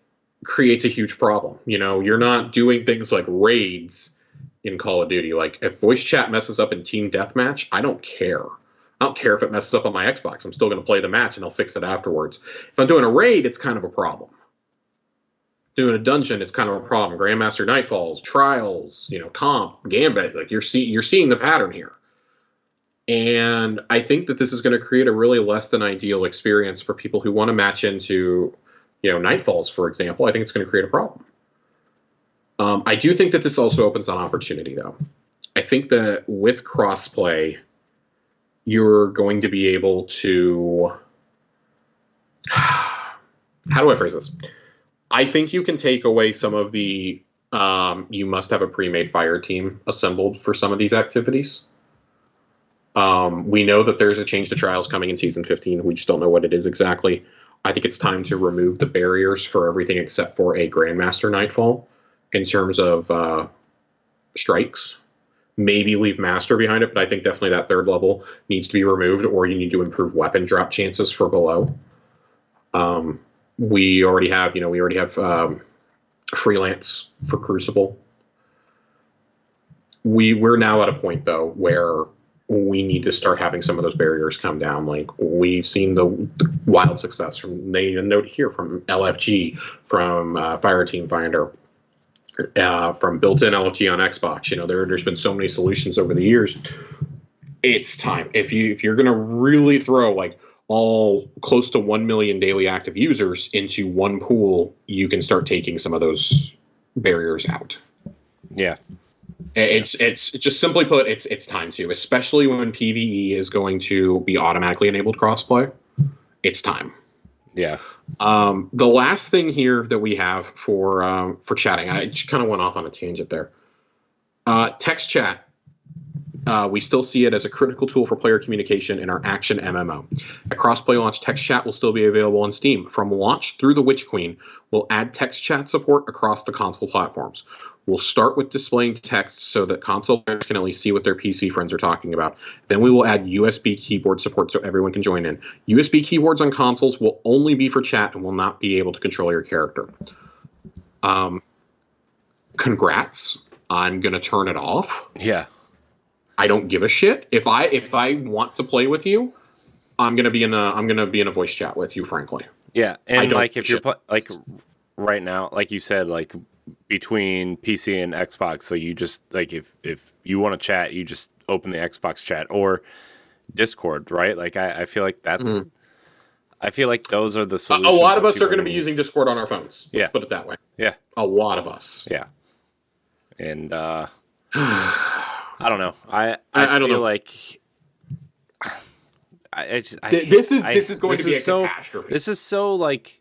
S2: creates a huge problem. You're not doing things like raids in Call of Duty. Like, if voice chat messes up in Team Deathmatch, I don't care. I don't care if it messes up on my Xbox. I'm still going to play the match, and I'll fix it afterwards. If I'm doing a raid, it's kind of a problem. Doing a dungeon, it's kind of a problem. Grandmaster Nightfalls, Trials, Comp, Gambit. Like, you're seeing the pattern here. And I think that this is going to create a really less than ideal experience for people who want to match into, Nightfalls, for example. I think it's going to create a problem. I do think that this also opens an opportunity, though. I think that with crossplay, you're going to be able to... How do I phrase this? I think you can take away some of the... you must have a pre-made fire team assembled for some of these activities. We know that there's a change to Trials coming in Season 15. We just don't know what it is exactly. I think it's time to remove the barriers for everything except for a Grandmaster Nightfall in terms of strikes. Maybe leave Master behind it, but I think definitely that third level needs to be removed, or you need to improve weapon drop chances for below. We already have freelance for Crucible. We're now at a point, though, where we need to start having some of those barriers come down. Like, we've seen the wild success from, they note here, from LFG, from Fireteam Finder, from built-in LFG on Xbox. There's been so many solutions over the years. It's time. If you're going to really throw like all close to 1 million daily active users into one pool, you can start taking some of those barriers out.
S1: Yeah.
S2: It's just simply put, it's time to, especially when PvE is going to be automatically enabled crossplay. It's time.
S1: Yeah.
S2: The last thing here that we have for chatting, I just kind of went off on a tangent there. Text chat. We still see it as a critical tool for player communication in our action MMO. At crossplay launch, text chat will still be available on Steam. From launch through the Witch Queen, we'll add text chat support across the console platforms. We'll start with displaying text so that console players can at least see what their PC friends are talking about. Then we will add USB keyboard support so everyone can join in. USB keyboards on consoles will only be for chat and will not be able to control your character. Congrats. I'm going to turn it off.
S1: Yeah.
S2: I don't give a shit. If I want to play with you, I'm going to be in a voice chat with you, frankly.
S1: Yeah. And like if you're like right now, like you said, like between PC and Xbox, so you just like if you want to chat, you just open the Xbox chat or Discord, right? Like I feel like that's I feel like those are the solutions.
S2: A lot of us are going to be using Discord on our phones. Let's put it that way.
S1: Yeah.
S2: A lot of us.
S1: Yeah. And I don't know. I
S2: don't
S1: feel
S2: know.
S1: like
S2: this is going to be a catastrophe.
S1: This is so like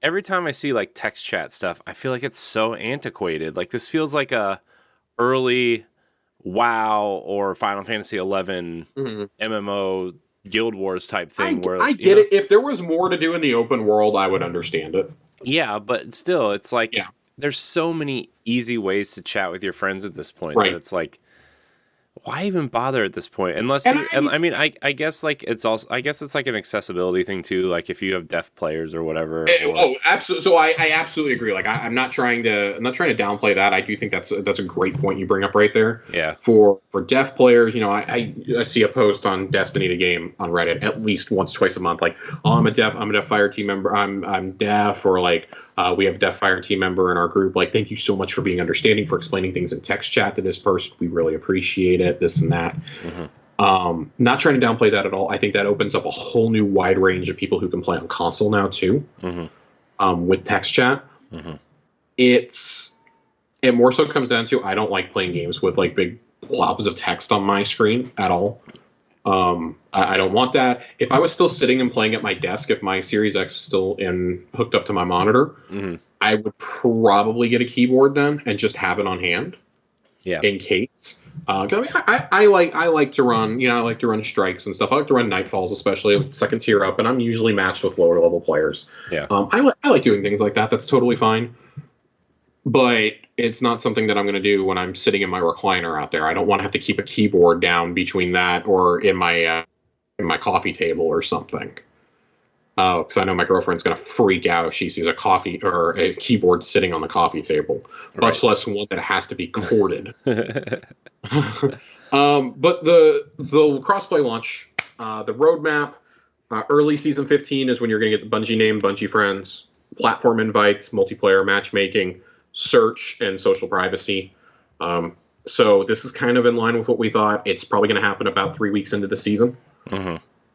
S1: every time I see like text chat stuff, I feel like it's so antiquated. Like this feels like a early WoW or Final Fantasy 11 MMO Guild Wars type thing.
S2: I get it. If there was more to do in the open world, I would understand it.
S1: Yeah, but still, it's like there's so many easy ways to chat with your friends at this point that it's like, why even bother at this point? Unless, I guess like it's also, I guess it's like an accessibility thing too. Like if you have deaf players or whatever.
S2: Absolutely. So I absolutely agree. Like I'm not trying to downplay that. I do think that's a great point you bring up right there.
S1: Yeah.
S2: For deaf players, I see a post on Destiny the game on Reddit at least once, twice a month. Like, I'm a deaf fire team member. I'm deaf, or like we have a deaf fire team member in our group. Like, thank you so much for being understanding, for explaining things in text chat to this person. We really appreciate it. This and that. Not trying to downplay that at all. I think that opens up a whole new wide range of people who can play on console now too, with text chat. It more so comes down to I don't like playing games with like big blobs of text on my screen at all. I don't want that. If I was still sitting and playing at my desk, if my Series X was still hooked up to my monitor, I would probably get a keyboard then and just have it on hand, in case. I like to run, I like to run strikes and stuff. I like to run Nightfalls, especially with second tier up, and I'm usually matched with lower level players. I like doing things like that. That's totally fine. But it's not something that I'm going to do when I'm sitting in my recliner out there. I don't want to have to keep a keyboard down between that or in my coffee table or something. Because I know my girlfriend's going to freak out if she sees a coffee or a keyboard sitting on the coffee table, much less one that has to be corded. But the crossplay launch, the roadmap, early season 15 is when you're going to get the Bungie name, Bungie friends, platform invites, multiplayer matchmaking, search, and social privacy. So this is kind of in line with what we thought. It's probably going to happen about 3 weeks into the season.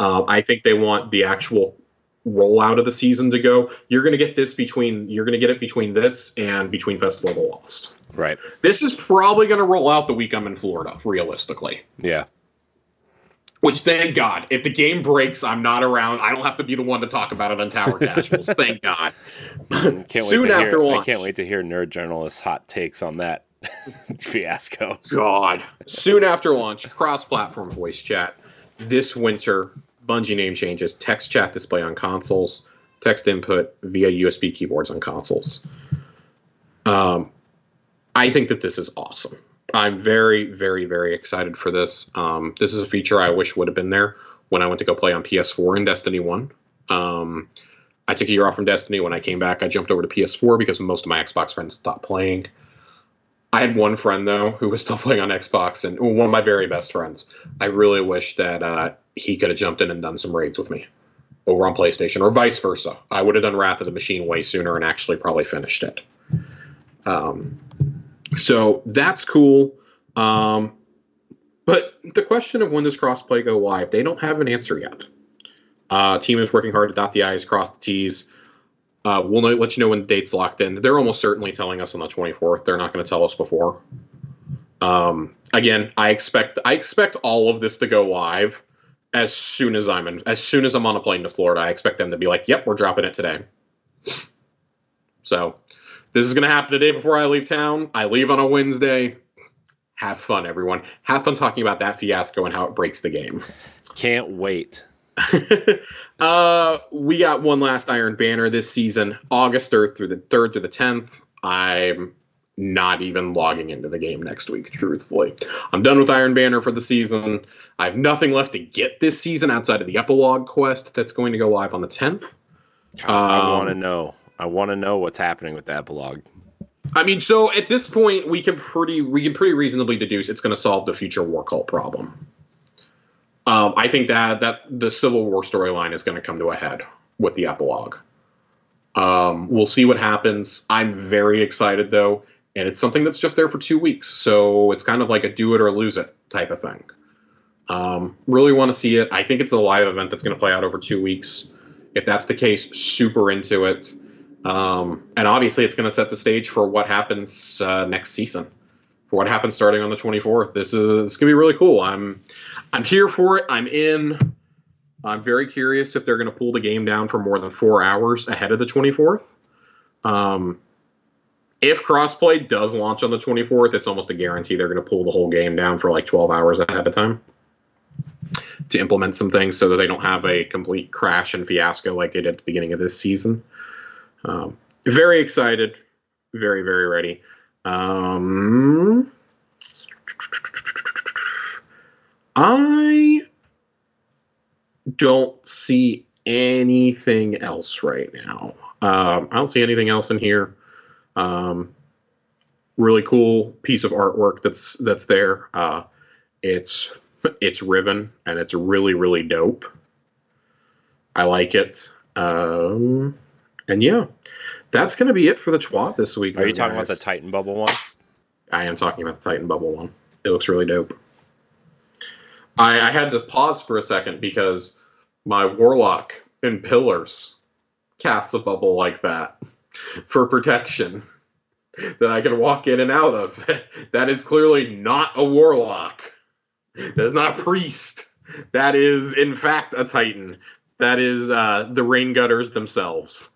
S2: I think they want the actual rollout of the season to go. You're going to get it between this and between Festival of the Lost.
S1: Right.
S2: This is probably going to roll out the week I'm in Florida, realistically.
S1: Yeah.
S2: Which, thank God. If the game breaks, I'm not around. I don't have to be the one to talk about it on Tower Casuals. Thank God. Soon after launch.
S1: I can't wait to hear Nerd Journalist's hot takes on that fiasco.
S2: God. Soon after launch, cross-platform voice chat. This winter, Bungie name changes. Text chat display on consoles. Text input via USB keyboards on consoles. I think that this is awesome. I'm very, very, very excited for this. This is a feature I wish would have been there when I went to go play on PS4 in Destiny 1. I took a year off from Destiny. When I came back, I jumped over to PS4 because most of my Xbox friends stopped playing. I had one friend, though, who was still playing on Xbox, and one of my very best friends. I really wish that he could have jumped in and done some raids with me over on PlayStation, or vice versa. I would have done Wrath of the Machine way sooner and actually probably finished it. So that's cool. But the question of when does crossplay go live, they don't have an answer yet. Team is working hard to dot the I's, cross the T's. We'll let you know when the date's locked in. They're almost certainly telling us on the 24th. They're not going to tell us before. Again, I expect all of this to go live as soon as I'm on a plane to Florida. I expect them to be like, "Yep, we're dropping it today." So this is going to happen the day before I leave town. I leave on a Wednesday. Have fun, everyone. Have fun talking about that fiasco and how it breaks the game.
S1: Can't wait.
S2: We got one last Iron Banner this season, August 3rd through the 10th. I'm not even logging into the game next week, truthfully. I'm done with Iron Banner for the season. I have nothing left to get this season outside of the epilogue quest that's going to go live on the 10th.
S1: I want to know. I want to know what's happening with the epilogue.
S2: I mean, so at this point, we can pretty reasonably deduce it's going to solve the future war cult problem. I think that the Civil War storyline is going to come to a head with the epilogue. We'll see what happens. I'm very excited, though, and it's something that's just there for 2 weeks, so it's kind of like a do it or lose it type of thing. Really want to see it. I think it's a live event that's going to play out over 2 weeks. If that's the case, super into it. And obviously, it's going to set the stage for what happens next season. For what happens starting on the 24th. This is going to be really cool. I'm here for it. I'm in. I'm very curious if they're going to pull the game down for more than 4 hours ahead of the 24th. If crossplay does launch on the 24th, it's almost a guarantee they're going to pull the whole game down for like 12 hours ahead of time to implement some things so that they don't have a complete crash and fiasco like they did at the beginning of this season. Very excited. Very, very ready. I don't see anything else right now. I don't see anything else in here. Really cool piece of artwork that's there. It's Riven, and it's really, really dope. I like it. And yeah, that's going to be it for the TWAT this week.
S1: Are you talking about the Titan Bubble one?
S2: I am talking about the Titan Bubble one. It looks really dope. I had to pause for a second because my Warlock in Pillars casts a bubble like that for protection that I can walk in and out of. That is clearly not a Warlock. That is not a Priest. That is, in fact, a Titan. That is the Rain Gutters themselves.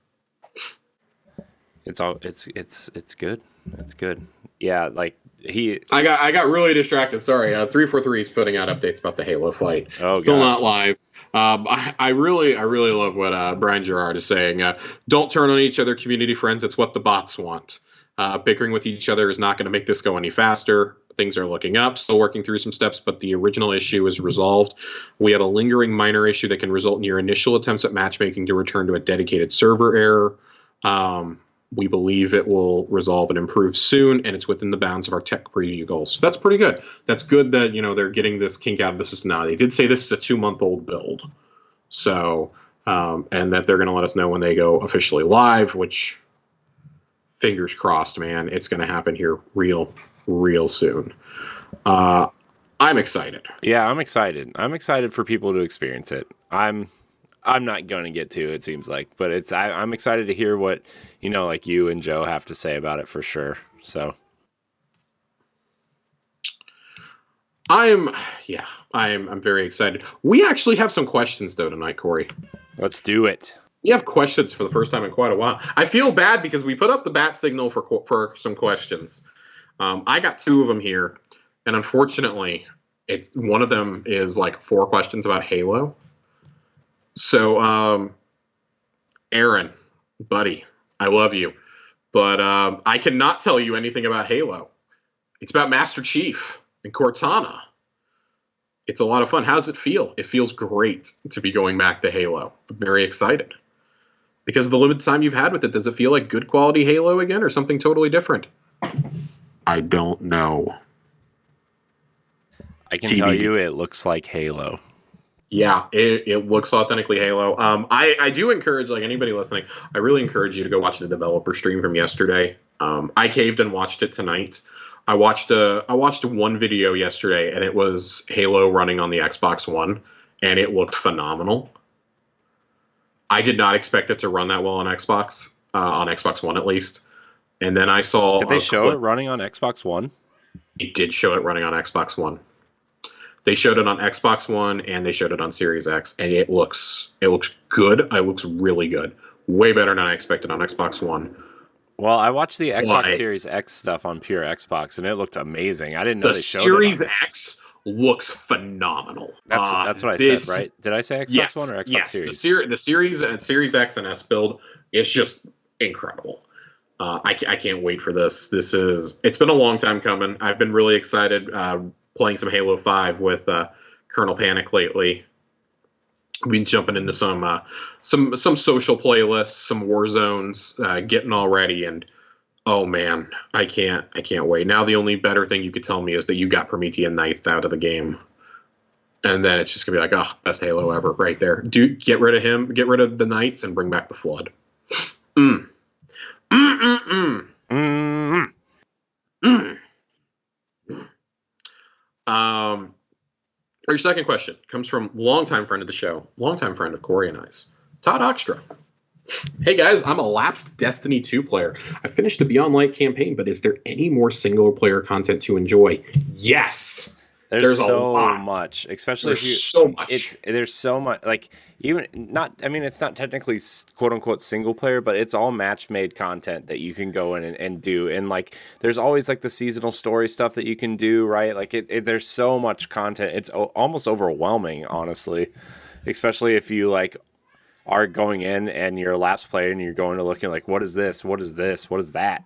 S1: It's good. It's good. Yeah, like
S2: I got really distracted. Sorry. 343 is putting out updates about the Halo fight.
S1: Oh,
S2: Still
S1: God.
S2: not live. I really love what Brian Gerard is saying. Don't turn on each other, community friends. It's what the bots want. Bickering with each other is not going to make this go any faster. Things are looking up, still working through some steps, but the original issue is resolved. We have a lingering minor issue that can result in your initial attempts at matchmaking to return to a dedicated server error. We believe it will resolve and improve soon, and it's within the bounds of our tech preview goals. So that's pretty good. That's good that, they're getting this kink out of the system now. They did say this is a 2-month-old build. So, and that they're going to let us know when they go officially live, which, fingers crossed, man, it's going to happen here real soon. I'm excited.
S1: Yeah, I'm excited. I'm excited for people to experience it. I'm not going to get to, it seems like, but I'm excited to hear what, like you and Joe have to say about it for sure. So
S2: I'm very excited. We actually have some questions though tonight, Corey.
S1: Let's do it.
S2: We have questions for the first time in quite a while. I feel bad because we put up the bat signal for some questions. I got 2 of them here, and unfortunately, one of them is like 4 questions about Halo. So, Aaron, buddy, I love you, but I cannot tell you anything about Halo. It's about Master Chief and Cortana. It's a lot of fun. How does it feel? It feels great to be going back to Halo. I'm very excited. Because of the limited time you've had with it, does it feel like good quality Halo again or something totally different? I don't know.
S1: I can tell you it looks like Halo.
S2: Yeah, it looks authentically Halo. I do encourage, like anybody listening, I really encourage you to go watch the developer stream from yesterday. I caved and watched it tonight. I watched one video yesterday, and it was Halo running on the Xbox One, and it looked phenomenal. I did not expect it to run that well on Xbox One at least. And then I saw...
S1: Did they show it running on Xbox One?
S2: It did show it running on Xbox One. They showed it on Xbox One, and they showed it on Series X, and it looks good. It looks really good. Way better than I expected on Xbox One.
S1: Well, I watched the Xbox Series X stuff on pure Xbox, and it looked amazing. I didn't know
S2: they showed it. The Series X looks phenomenal.
S1: That's what I said, right? Did I say Xbox One or Xbox Series?
S2: The Series X and S build is just incredible. I can't wait for this. It's been a long time coming. I've been really excited playing some Halo 5 with Colonel Panic lately. We've been jumping into some social playlists, some war zones, getting all ready, and oh man, I can't wait. Now the only better thing you could tell me is that you got Promethean Knights out of the game. And then it's just gonna be like, oh, best Halo ever right there. Dude, get rid of him, get rid of the Knights, and bring back the Flood. Our second question comes from longtime friend of the show, longtime friend of Corey and I's, Todd Oxtra. Hey guys, I'm a lapsed Destiny 2 player. I finished the Beyond Light campaign, but is there any more single player content to enjoy? Yes.
S1: There's so much, especially there's so much, like, even it's not technically quote unquote single player, but it's all match made content that you can go in and do. And like, there's always like the seasonal story stuff that you can do, right? Like there's so much content. It's almost overwhelming, honestly, especially if you like are going in and you're a lapsed player and you're going to looking like, what is this? What is this? What is that?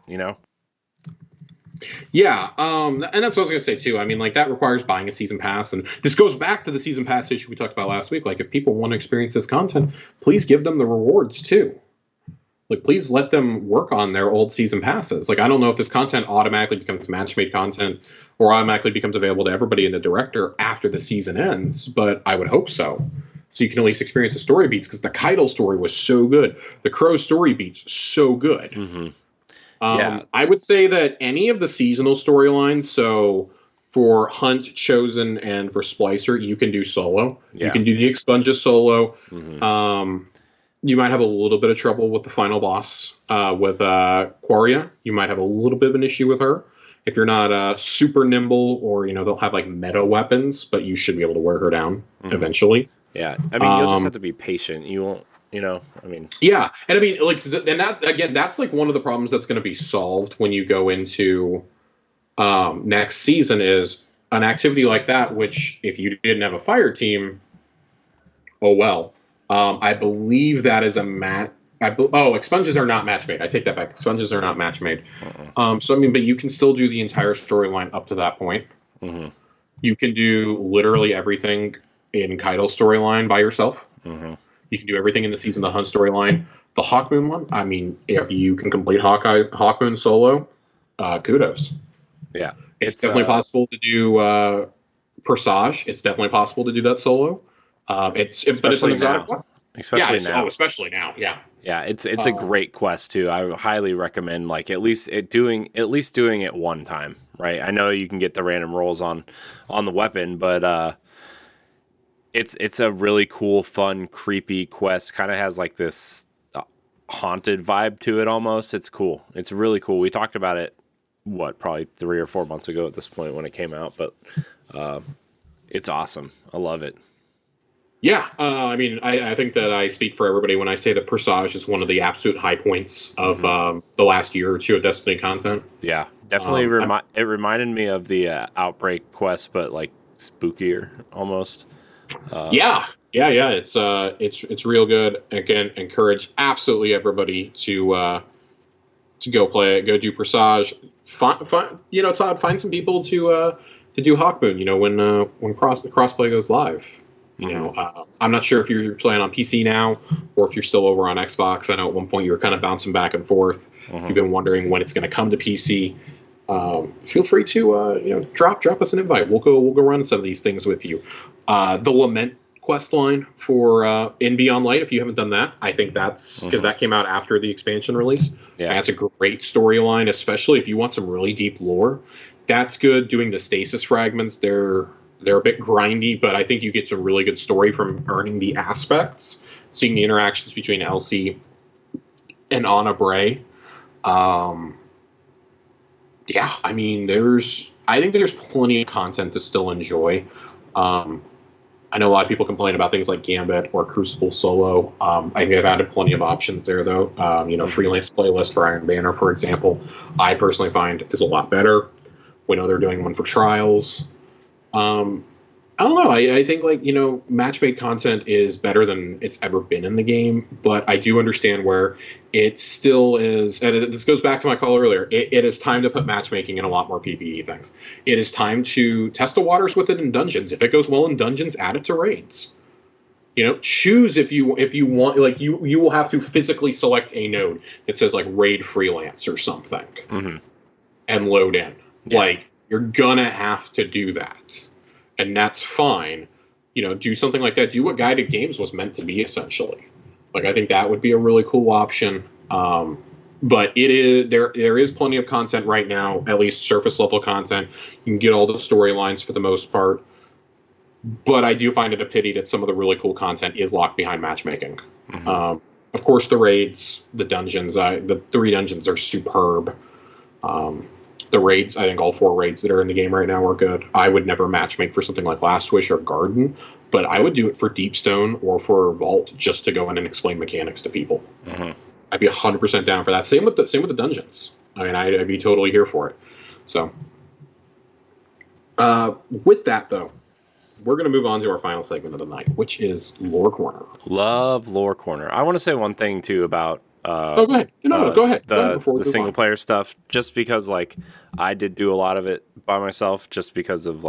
S2: Yeah, and that's what I was going to say, too. I mean, like, that requires buying a season pass, and this goes back to the season pass issue we talked about last week. Like, if people want to experience this content, please give them the rewards, too. Like, please let them work on their old season passes. Like, I don't know if this content automatically becomes match-made content or automatically becomes available to everybody in the director after the season ends, but I would hope so. So you can at least experience the story beats, because the Keitel story was so good. The Crow story beats so good.
S1: Mm-hmm.
S2: I would say that any of the seasonal storylines, so for Hunt, Chosen, and for Splicer, you can do solo.
S1: Yeah.
S2: You can do the Expunges solo.
S1: Mm-hmm.
S2: You might have a little bit of trouble with the final boss with Quaria. You might have a little bit of an issue with her if you're not super nimble, or don't have like meta weapons, but you should be able to wear her down eventually.
S1: Yeah, I mean, you'll just have to be patient. You won't, I mean.
S2: Yeah, and I mean, like, and that again, that's like one of the problems that's going to be solved when you go into next season is an activity like that. Which, if you didn't have a fire team, oh well. I believe that is a expunges are not match made. I take that back. Expunges are not match made. So I mean, but you can still do the entire storyline up to that point.
S1: Mm-hmm.
S2: You can do literally everything in Kaido's storyline by yourself.
S1: Mm-hmm.
S2: You can do everything in the Season of the Hunt storyline. The Hawkmoon one, I mean, if you can complete Hawkmoon solo, kudos.
S1: Yeah.
S2: It's definitely possible to do Persage. It's definitely possible to do that solo. But it's an exotic quest.
S1: Especially now.
S2: Oh, especially now. Yeah.
S1: Yeah, it's a great quest too. I highly recommend like at least doing it one time, right? I know you can get the random rolls on the weapon, but it's a really cool, fun, creepy quest. Kind of has like this haunted vibe to it almost. It's cool. It's really cool. We talked about it probably 3 or 4 months ago at this point when it came out, but it's awesome. I love it.
S2: Yeah, I mean, I think that I speak for everybody when I say that Persage is one of the absolute high points of the last year or two of Destiny content.
S1: Yeah, definitely. It reminded me of the Outbreak quest, but like spookier almost.
S2: Yeah. It's real good. Again, encourage absolutely everybody to go play it. Go do Persage. Todd, find some people to do Hawkmoon. When crossplay goes live. I'm not sure if you're playing on PC now or if you're still over on Xbox. I know at one point you were kind of bouncing back and forth. You've been wondering when it's going to come to PC. Feel free to drop us an invite. We'll go run some of these things with you. The Lament quest line for In Beyond Light, if you haven't done that, I think that's because that came out after the expansion release. Yeah, that's a great storyline, especially if you want some really deep lore. That's good. Doing the stasis fragments, they're a bit grindy, but I think you get some really good story from earning the aspects, seeing the interactions between Elsie and Anna Bray. Yeah, I mean, I think there's plenty of content to still enjoy. I know a lot of people complain about things like Gambit or Crucible Solo. I think they've added plenty of options there, though. Freelance playlist for Iron Banner, for example, I personally find is a lot better. We know they're doing one for Trials. I don't know. I think match-made content is better than it's ever been in the game, but I do understand where it still is. And this goes back to my call earlier. It is time to put matchmaking in a lot more PvE things. It is time to test the waters with it in dungeons. If it goes well in dungeons, add it to raids. Choose if you want. Like you will have to physically select a node that says like raid freelance or something, and load in. Yeah. Like you're gonna have to do that. And that's fine. Do something like that. Do what Guided Games was meant to be, essentially. Like, I think that would be a really cool option. But there is plenty of content right now, at least surface level content. You can get all the storylines for the most part. But I do find it a pity that some of the really cool content is locked behind matchmaking. Of course, the raids, the dungeons, the 3 dungeons are superb. The raids, I think all 4 raids that are in the game right now are good. I would never matchmake for something like Last Wish or Garden, but I would do it for Deepstone or for Vault just to go in and explain mechanics to people. I'd be 100% down for that. Same with the dungeons. I mean, I'd be totally here for it. So, with that though, we're going to move on to our final segment of the night, which is Lore Corner.
S1: Love Lore Corner. I want to say one thing too about.
S2: Go ahead. Go ahead.
S1: The single player stuff, just because I did do a lot of it by myself, just because of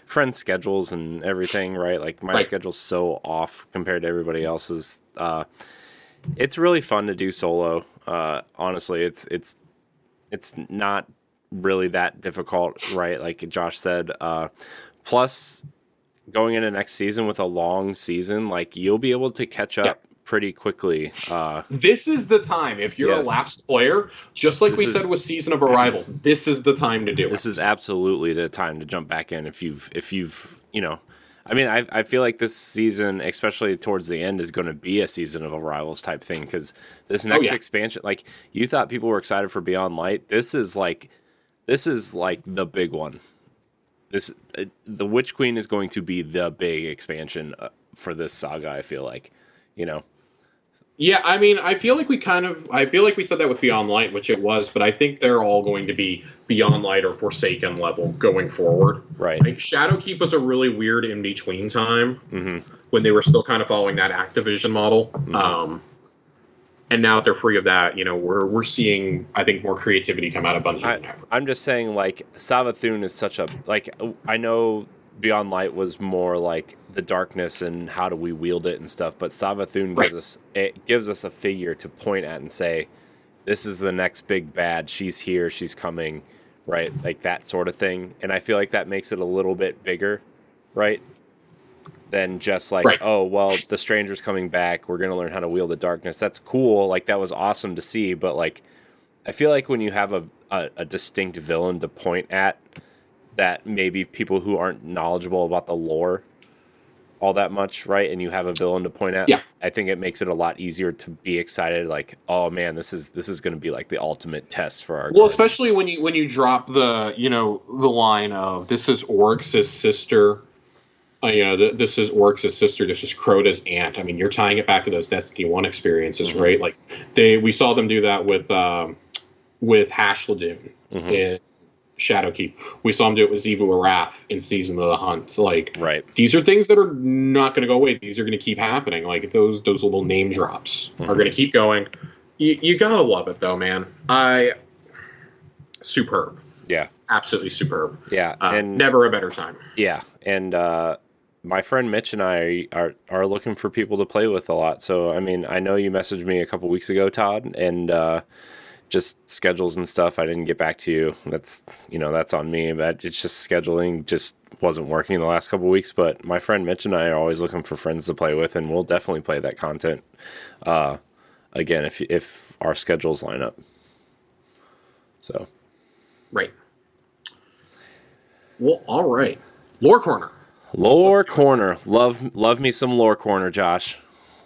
S1: friend schedules and everything, right? Like my schedule's so off compared to everybody else's. It's really fun to do solo. Honestly, it's not really that difficult, right? Like Josh said. Plus, going into next season with a long season, you'll be able to catch up pretty quickly.
S2: This is the time. If you're a lapsed player, just like we said with Season of Arrivals, this is the time to do it.
S1: This is absolutely the time to jump back in if you've you know, I mean, I feel like this season, especially towards the end, is going to be a Season of Arrivals type thing, because this next expansion, like, you thought people were excited for Beyond Light. This is like the big one. The Witch Queen is going to be the big expansion for this saga. I feel like, you know.
S2: Yeah, I mean, I feel like we said that with Beyond Light, which it was, but I think they're all going to be Beyond Light or Forsaken level going forward.
S1: Right.
S2: Like, Shadowkeep was a really weird in-between time when they were still kind of following that Activision model. And now that they're free of that, you know, we're seeing, I think, more creativity come out of Bungie than ever.
S1: I'm just saying, like, Savathun is such a, like, I know Beyond Light was more like the darkness and how do we wield it and stuff, but Savathun gives us a figure to point at and say, this is the next big bad, she's here, she's coming, right? Like that sort of thing. And I feel like that makes it a little bit bigger, right? Than just like, oh, well, the stranger's coming back, we're going to learn how to wield the darkness. That's cool. Like, that was awesome to see. But, like, I feel like when you have a distinct villain to point at, that maybe people who aren't knowledgeable about the lore all that much, right? And you have a villain to point at, I think it makes it a lot easier to be excited. Like, oh man, this is going to be like the ultimate test for our.
S2: Well, especially when you drop the line of, this is Oryx's sister. This is Oryx's sister. This is Crota's aunt. I mean, you're tying it back to those Destiny 1 experiences, right? Like, we saw them do that with Hashladun in Shadowkeep. We saw them do it with Xivu Arath in Season of the Hunt. So, like, these are things that are not going to go away. These are going to keep happening. Like, those little name drops are going to keep going. You gotta love it, though, man. Superb.
S1: Yeah.
S2: Absolutely superb.
S1: Yeah. And
S2: never a better time.
S1: Yeah. And, my friend Mitch and I are looking for people to play with a lot. So, I mean, I know you messaged me a couple weeks ago, Todd, and just schedules and stuff. I didn't get back to you. That's on me. But it's just scheduling just wasn't working the last couple weeks. But my friend Mitch and I are always looking for friends to play with, and we'll definitely play that content again if our schedules line up. So,
S2: right. Well, all right. Lore Corner.
S1: Lore Corner. Love me some Lore Corner, Josh.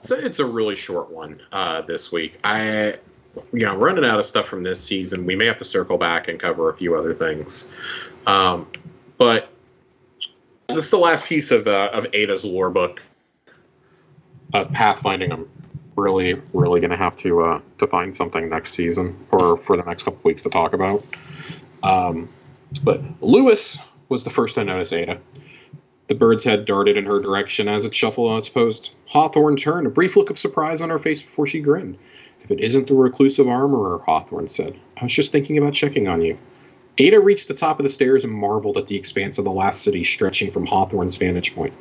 S2: So it's a really short one this week. Running out of stuff from this season. We may have to circle back and cover a few other things. But this is the last piece of Ada's lore book. Pathfinding. I'm really going to have to find something next season or for the next couple weeks to talk about. But Lewis was the first to notice Ada. The bird's head darted in her direction as it shuffled on its post. Hawthorne turned, a brief look of surprise on her face before she grinned. If it isn't the reclusive armorer, Hawthorne said. I was just thinking about checking on you. Ada reached the top of the stairs and marveled at the expanse of the last city stretching from Hawthorne's vantage point.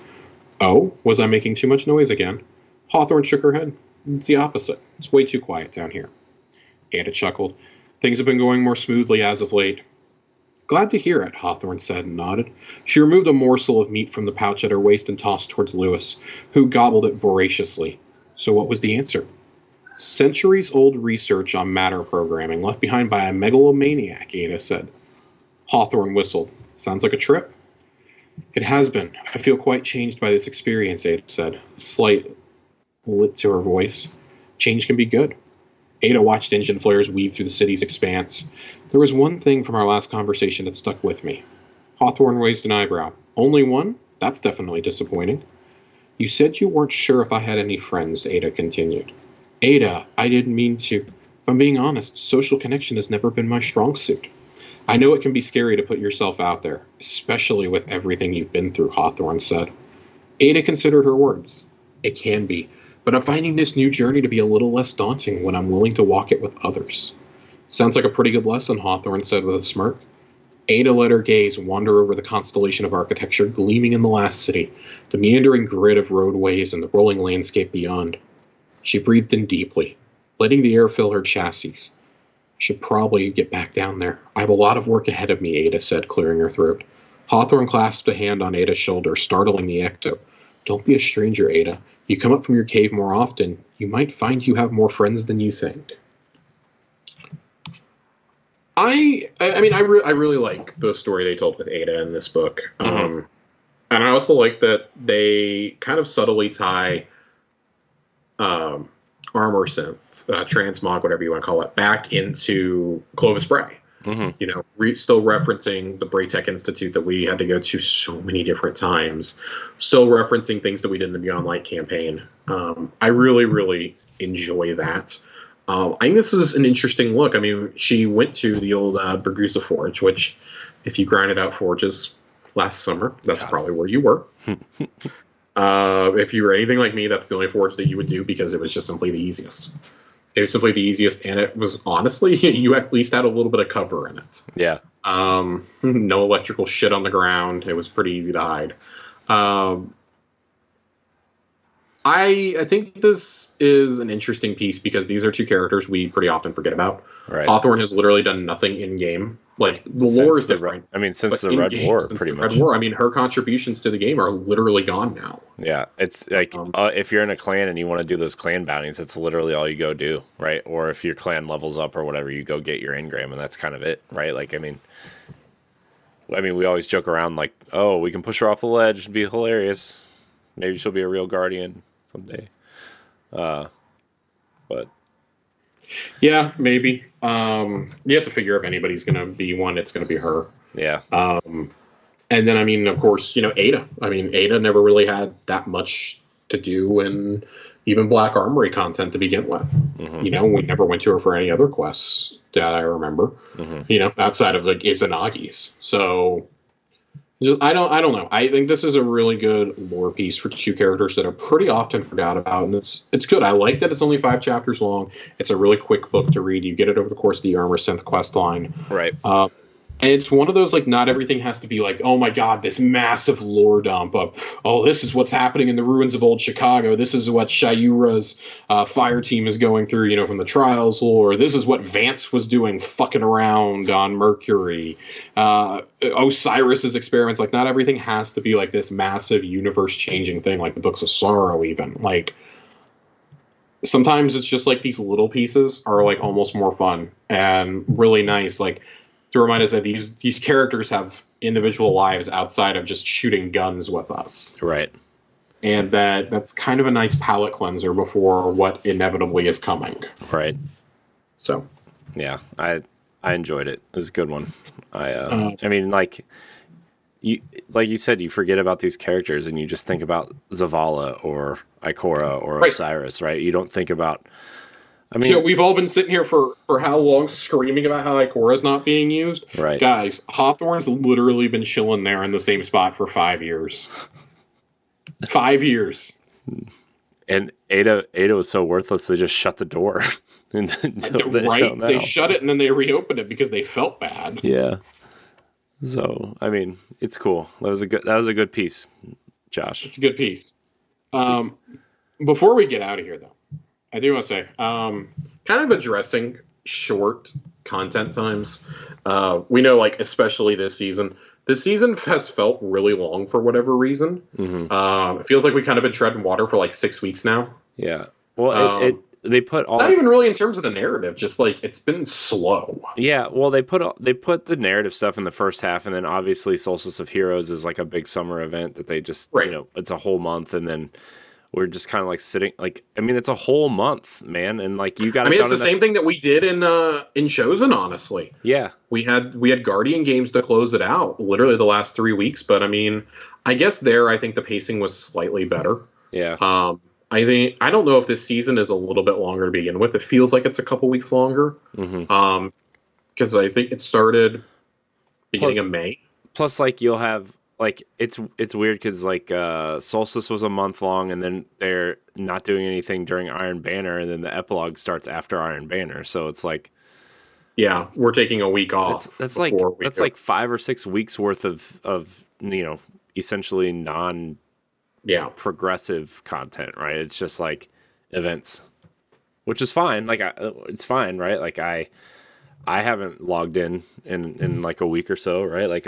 S2: Oh, was I making too much noise again? Hawthorne shook her head. It's the opposite. It's way too quiet down here. Ada chuckled. Things have been going more smoothly as of late. Glad to hear it, Hawthorne said and nodded. She removed a morsel of meat from the pouch at her waist and tossed towards Lewis, who gobbled it voraciously. So what was the answer? Centuries-old research on matter programming left behind by a megalomaniac, Ada said. Hawthorne whistled. Sounds like a trip. It has been. I feel quite changed by this experience, Ada said, a slight lit to her voice. Change can be good. Ada watched engine flares weave through the city's expanse. There was one thing from our last conversation that stuck with me. Hawthorne raised an eyebrow. Only one? That's definitely disappointing. You said you weren't sure if I had any friends, Ada continued. Ada, I didn't mean to. If I'm being honest, social connection has never been my strong suit. I know it can be scary to put yourself out there, especially with everything you've been through, Hawthorne said. Ada considered her words. It can be. But I'm finding this new journey to be a little less daunting when I'm willing to walk it with others. Sounds like a pretty good lesson, Hawthorne said with a smirk. Ada let her gaze wander over the constellation of architecture gleaming in the last city, the meandering grid of roadways and the rolling landscape beyond. She breathed in deeply, letting the air fill her chassis. I should probably get back down there. I have a lot of work ahead of me, Ada said, clearing her throat. Hawthorne clasped a hand on Ada's shoulder, startling the echo. Don't be a stranger, Ada. You come up from your cave more often, you might find you have more friends than you think. I really like the story they told with Ada in this book. And I also like that they kind of subtly tie armor synth, transmog, whatever you want to call it, back into Clovis Bray. You know, still referencing the Braytech Institute that we had to go to so many different times, still referencing things that we did in the Beyond Light campaign. I really, really enjoy that. I think this is an interesting look. I mean, she went to the old Bergusa Forge, which, if you grinded out forges last summer, that's probably where you were. If you were anything like me, that's the only forge that you would do because it was just simply the easiest. It was simply the easiest, and it was honestly, you at least had a little bit of cover in it.
S1: Yeah.
S2: No electrical shit on the ground. It was pretty easy to hide. I think this is an interesting piece because these are two characters we pretty often forget about.
S1: Right.
S2: Hawthorne has literally done nothing in game. Like, the lore is different.
S1: Since the Red War, pretty much.
S2: Red War, I mean, her contributions to the game are literally gone now.
S1: Yeah, it's like if you're in a clan and you want to do those clan bounties, it's literally all you go do, right? Or if your clan levels up or whatever, you go get your engram, and that's kind of it, right? Like, I mean, we always joke around like, oh, we can push her off the ledge and be hilarious. Maybe she'll be a real guardian someday. But
S2: yeah, maybe. You have to figure if anybody's going to be one, it's going to be her.
S1: Yeah.
S2: And then, I mean, of course, you know, Ada. I mean, Ada never really had that much to do in even Black Armory content to begin with. You know, we never went to her for any other quests that I remember. You know, outside of like Izanagi's. So I don't know. I think this is a really good lore piece for two characters that are pretty often forgot about, and it's good. I like that it's only 5 chapters long. It's a really quick book to read. You get it over the course of the Armor Synth quest line.
S1: Right.
S2: And it's one of those, like, not everything has to be like, oh my god, this massive lore dump of, oh, this is what's happening in the ruins of old Chicago. This is what Shayura's fire team is going through, you know, from the Trials lore. This is what Vance was doing fucking around on Mercury. Osiris's experiments. Like, not everything has to be like this massive universe-changing thing, like the Books of Sorrow even. Like, sometimes it's just like these little pieces are like almost more fun and really nice. Like, to remind us that these characters have individual lives outside of just shooting guns with us.
S1: Right.
S2: And that's kind of a nice palate cleanser before what inevitably is coming.
S1: Right.
S2: So.
S1: Yeah, I enjoyed it. It was a good one. I mean, like you said, you forget about these characters and you just think about Zavala or Ikora or Osiris, right? You don't think about... I mean,
S2: we've all been sitting here for how long screaming about how Ikora's not being used.
S1: Right.
S2: Guys, Hawthorne's literally been chilling there in the same spot for 5 years. 5 years.
S1: And Ada was so worthless, they just shut the door.
S2: Right? They shut it and then they reopened it because they felt bad.
S1: Yeah. So, I mean, it's cool. That was a good piece, Josh.
S2: It's a good piece. Before we get out of here, though, I do want to say, kind of addressing short content times. We know, like, especially this season has felt really long for whatever reason. It feels like we kind of been treading water for like 6 weeks now.
S1: Yeah. Well, they put all...
S2: Not even really in terms of the narrative, just like it's been slow.
S1: Yeah, well, they put the narrative stuff in the first half, and then obviously Solstice of Heroes is like a big summer event that they just, you know, it's a whole month, and then we're just kind of like sitting, like, I mean, it's a whole month, man, and like you got.
S2: I mean, it's the same thing that we did in Chosen, honestly.
S1: Yeah, we
S2: had Guardian games to close it out, literally the last 3 weeks. But I mean, I guess I think the pacing was slightly better.
S1: Yeah.
S2: I don't know if this season is a little bit longer to begin with. It feels like it's a couple weeks longer. Because I think it started beginning of May.
S1: Plus, like, you'll have, like, it's weird because, like, Solstice was a month long, and then they're not doing anything during Iron Banner, and then the epilogue starts after Iron Banner. So it's like,
S2: yeah, we're taking a week off.
S1: That's like 5 or 6 weeks worth of you know, essentially progressive content, right? It's just like events, which is fine. Like, it's fine, right? Like, I haven't logged in like a week or so, right? Like,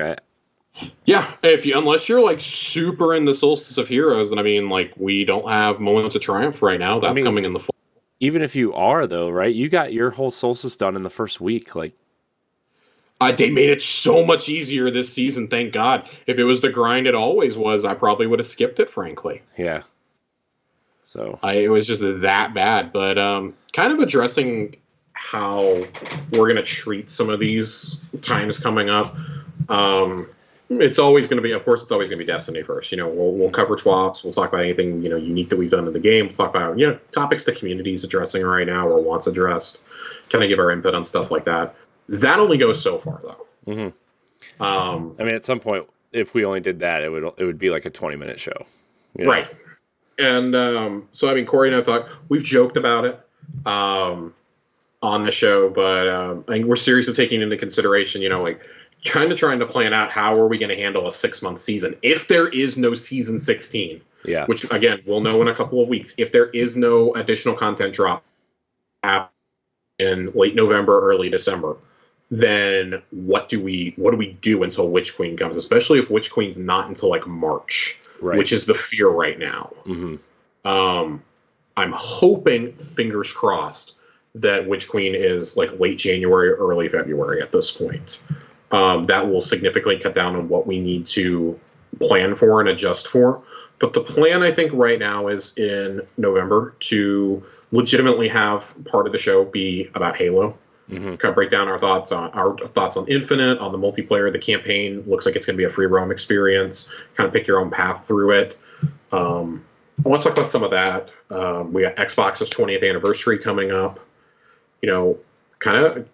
S2: Yeah, unless you're like super in the Solstice of Heroes, and I mean, like, we don't have Moments of Triumph right now. That's coming in the fall.
S1: Even if you are, though, right? You got your whole Solstice done in the first week. Like,
S2: they made it so much easier this season, thank God. If it was the grind it always was, I probably would have skipped it, frankly.
S1: Yeah. So
S2: it was just that bad. But kind of addressing how we're going to treat some of these times coming up. It's always going to be, of course, it's always going to be Destiny first. We'll cover TWAPs. We'll talk about anything, unique that we've done in the game. We'll talk about, topics the community's addressing right now or wants addressed. Kind of give our input on stuff like that. That only goes so far, though.
S1: Mm-hmm. I mean, at some point, if we only did that, it would be like a 20-minute show.
S2: Right. And so, I mean, Corey and I talked. We've joked about it on the show, but I think we're seriously taking into consideration, like, kind of trying to plan out how are we going to handle a 6-month season if there is no season 16.
S1: Yeah.
S2: Which, again, we'll know in a couple of weeks. If there is no additional content drop in late November, early December, then what do we do until Witch Queen comes? Especially if Witch Queen's not until like March, which is the fear right now.
S1: Mm-hmm.
S2: I'm hoping, fingers crossed, that Witch Queen is like late January or early February at this point. That will significantly cut down on what we need to plan for and adjust for. But the plan, I think, right now is in November to legitimately have part of the show be about Halo. Mm-hmm. Kind of break down our thoughts on Infinite, on the multiplayer. The campaign looks like it's going to be a free roam experience. Kind of pick your own path through it. I want to talk about some of that. We got Xbox's 20th anniversary coming up. Kind of,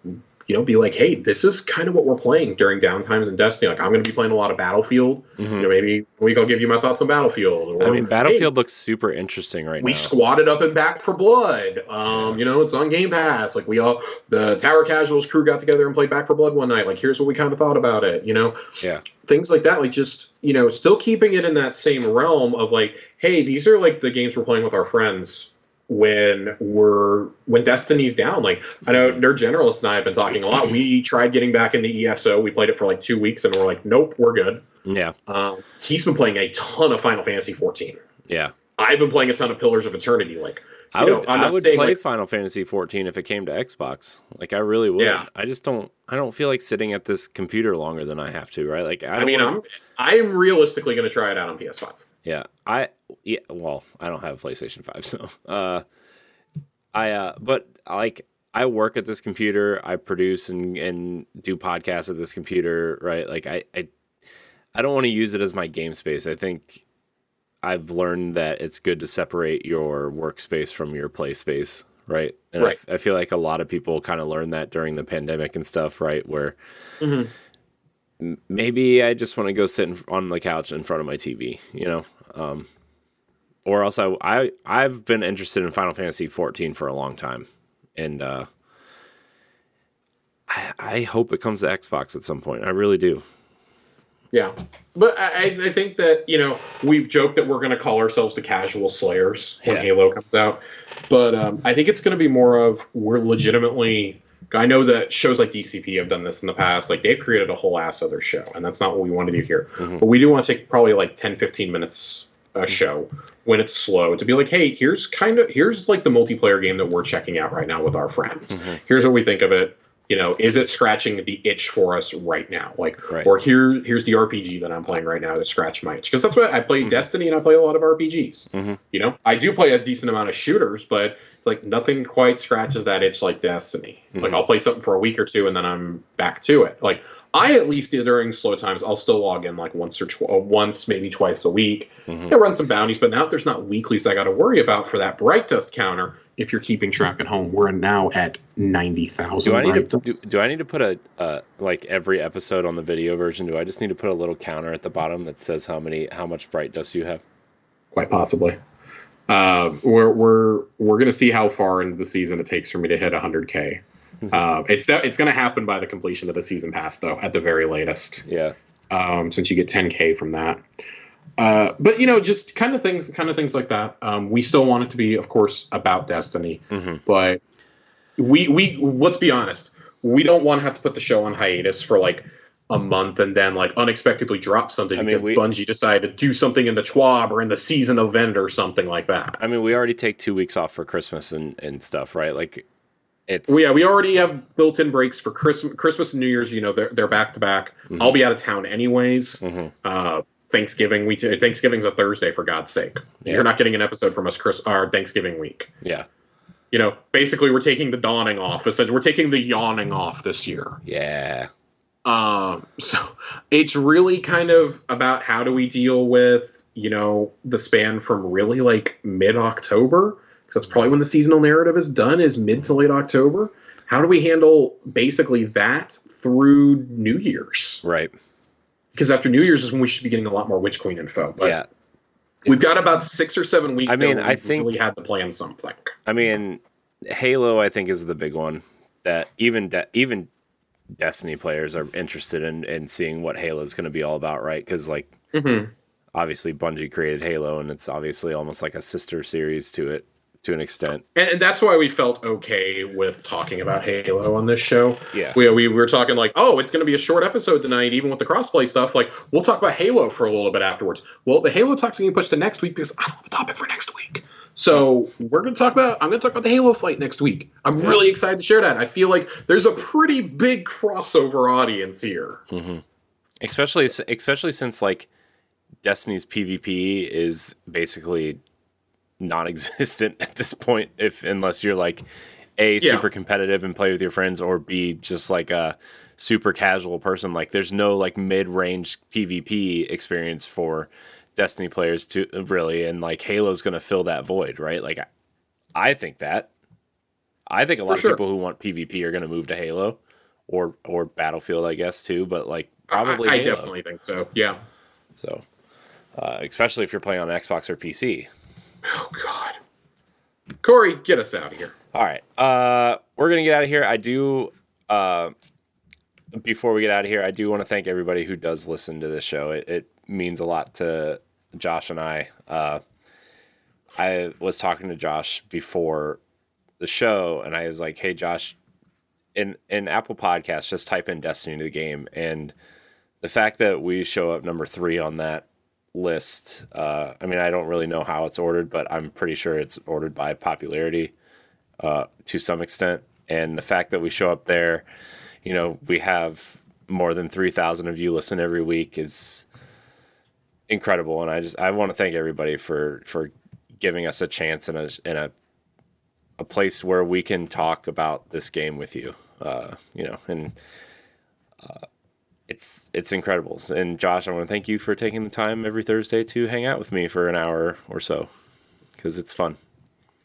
S2: be like, hey, this is kind of what we're playing during downtimes in Destiny. Like, I'm going to be playing a lot of Battlefield. Mm-hmm. Maybe I'll give you my thoughts on Battlefield. Or,
S1: Battlefield looks super interesting right now.
S2: We squatted up and back for Blood. It's on Game Pass. Like, the Tower Casuals crew got together and played Back for Blood one night. Like, here's what we kind of thought about it.
S1: Yeah. Things
S2: like that. Like, just, still keeping it in that same realm of like, hey, these are like the games we're playing with our friends when Destiny's down. Like, I know Nerd Generalist and I have been talking a lot. We tried getting back into ESO. We played it for like 2 weeks and we're like, nope, we're good.
S1: Yeah.
S2: He's been playing a ton of Final Fantasy 14.
S1: Yeah.
S2: I've been playing a ton of Pillars of Eternity. Like,
S1: I would play Final Fantasy 14 if it came to Xbox. Like, I really would. Yeah. I don't feel like sitting at this computer longer than I have to, right? Like,
S2: I'm realistically going to try it out on PS5.
S1: Yeah, well, I don't have a PlayStation 5, so but like, I work at this computer, I produce and do podcasts at this computer, right? Like, I don't want to use it as my game space. I think I've learned that it's good to separate your workspace from your play space, right? And right. I feel like a lot of people kind of learned that during the pandemic and stuff, right? Where maybe I just want to go sit on the couch in front of my TV, or else I've been interested in Final Fantasy 14 for a long time, and I hope it comes to Xbox at some point. I really do.
S2: Yeah, but I think that we've joked that we're going to call ourselves the casual slayers when Halo comes out, but I think it's going to be more of we're legitimately. I know that shows like DCP have done this in the past. Like, they've created a whole ass other show, and that's not what we want to do here. Mm-hmm. But we do want to take probably like 10, 15 minutes a show when it's slow to be like, hey, here's like the multiplayer game that we're checking out right now with our friends. Mm-hmm. Here's what we think of it. Is it scratching the itch for us right now? Like, right. Or here's the RPG that I'm playing right now to scratch my itch. Because that's what I play Destiny, and I play a lot of RPGs. Mm-hmm. I do play a decent amount of shooters, but it's like nothing quite scratches that itch like Destiny. Mm-hmm. Like, I'll play something for a week or two, and then I'm back to it. Like, I at least during slow times, I'll still log in like once, maybe twice a week. Mm-hmm. Run some bounties, but now if there's not weeklies I got to worry about for that bright dust counter. If you're keeping track at home, we're now at 90,000.
S1: Do I need to put a like every episode on the video version? Do I just need to put a little counter at the bottom that says how much bright dust you have?
S2: Quite possibly. We're gonna see how far into the season it takes for me to hit 100K. It's gonna happen by the completion of the season pass, though, at the very latest.
S1: Yeah.
S2: Since you get 10K from that. But just kind of things like that. We still want it to be, of course, about Destiny, but we let's be honest, we don't want to have to put the show on hiatus for like a month and then like unexpectedly drop something because Bungie decided to do something in the Schwab or in the season event or something like that.
S1: I mean, we already take 2 weeks off for Christmas and stuff, right? Like, it's...
S2: Well, yeah, we already have built-in breaks for Christmas and New Year's. You know, they're back-to-back. Mm-hmm. I'll be out of town anyways. Mm-hmm. Thanksgiving, Thanksgiving's a Thursday, for God's sake. Yeah. You're not getting an episode from us our Thanksgiving week.
S1: Yeah.
S2: You know, basically, we're taking the dawning off. We're taking the yawning off this year.
S1: Yeah.
S2: So it's really kind of about how do we deal with, you know, the span from really like mid-October, because that's probably when the seasonal narrative is done, is mid to late October. How do we handle basically that through New Year's?
S1: Right.
S2: Because after New Year's is when we should be getting a lot more Witch Queen info. But yeah. We've got about 6 or 7 weeks. I mean, I think really had to plan something.
S1: I mean, Halo, I think, is the big one that even Destiny players are interested in seeing what Halo is going to be all about, right? Because, like, obviously Bungie created Halo, and it's obviously almost like a sister series to it, to an extent.
S2: And that's why we felt okay with talking about Halo on this show.
S1: Yeah.
S2: We were talking like, oh, it's going to be a short episode tonight, even with the crossplay stuff. Like, we'll talk about Halo for a little bit afterwards. Well, the Halo talk's going to be pushed to next week because I don't have a topic for next week. So I'm going to talk about the Halo flight next week. I'm really excited to share that. I feel like there's a pretty big crossover audience here.
S1: Mm-hmm. Especially since, like, Destiny's PvP is basically non-existent at this point, unless you're like A, super competitive and play with your friends, or B, just like a super casual person. Like, there's no like mid-range PvP experience for Destiny players to really, and like Halo's going to fill that void, right? Like, I think a lot of people who want PvP are going to move to Halo or Battlefield, I guess, too, but like probably
S2: I
S1: Halo.
S2: definitely think so. Yeah.
S1: So especially if you're playing on Xbox or PC.
S2: Oh, God. Corey, get us out of here.
S1: All right. We're going to get out of here. I do, before we get out of here, I do want to thank everybody who does listen to this show. It means a lot to Josh and I. I was talking to Josh before the show, and I was like, hey, Josh, in Apple Podcasts, just type in Destiny to the game. And the fact that we show up number 3 on that list, I mean, I don't really know how it's ordered, but I'm pretty sure it's ordered by popularity to some extent. And the fact that we show up there, you know, we have more than 3,000 of you listen every week is incredible. And I want to thank everybody for giving us a chance in a place where we can talk about this game with you, you know, and it's incredible. And Josh, I want to thank you for taking the time every Thursday to hang out with me for an hour or so, because it's fun.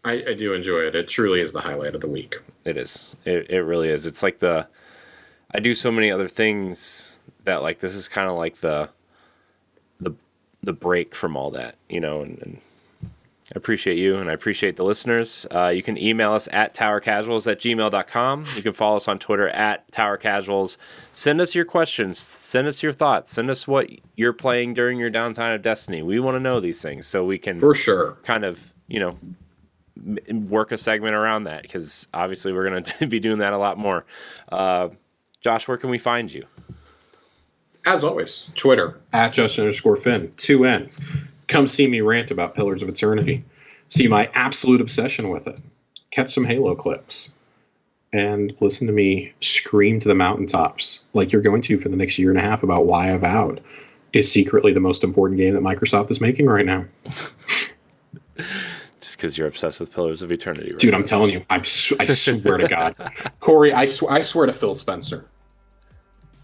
S2: I do enjoy it. It truly is the highlight of the week.
S1: It is. It really is. It's like I do so many other things that, like, this is kind of like the break from all that, you know, and I appreciate you, and I appreciate the listeners. You can email us at towercasuals@gmail.com. You can follow us on Twitter at towercasuals. Send us your questions. Send us your thoughts. Send us what you're playing during your downtime of Destiny. We want to know these things so we can
S2: for sure
S1: kind of, you know, work a segment around that, because obviously we're going to be doing that a lot more. Josh, where can we find you?
S2: As always, Twitter at Justin_Finn, 2 N's. Come see me rant about Pillars of Eternity. See my absolute obsession with it. Catch some Halo clips. And listen to me scream to the mountaintops, like you're going to for the next year and a half, about why Avowed is secretly the most important game that Microsoft is making right now.
S1: Just because you're obsessed with Pillars of Eternity, right?
S2: Dude, I'm telling you, I swear to God. Corey, I swear to Phil Spencer.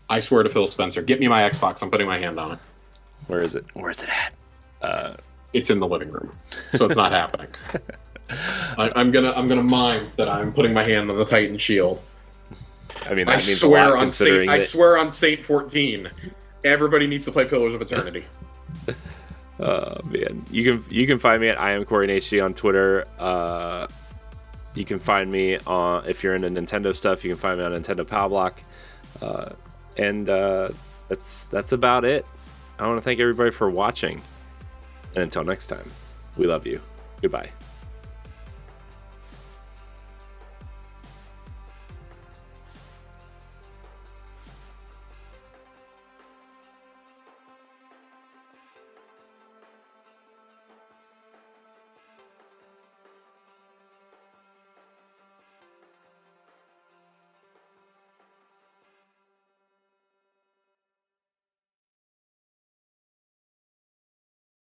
S2: I swear to Phil Spencer. Get me my Xbox. I'm putting my hand on it.
S1: Where is it? Where is it at?
S2: It's in the living room, so it's not happening. I'm gonna mime that I'm putting my hand on the Titan shield.
S1: I mean, that means a lot, considering
S2: I swear on Saint 14, everybody needs to play Pillars of Eternity.
S1: Oh man, you can find me at IamCoreyHD on Twitter. You can find me on, if you're into Nintendo stuff, you can find me on Nintendo Pal Block. And that's about it. I want to thank everybody for watching. And until next time, we love you. Goodbye.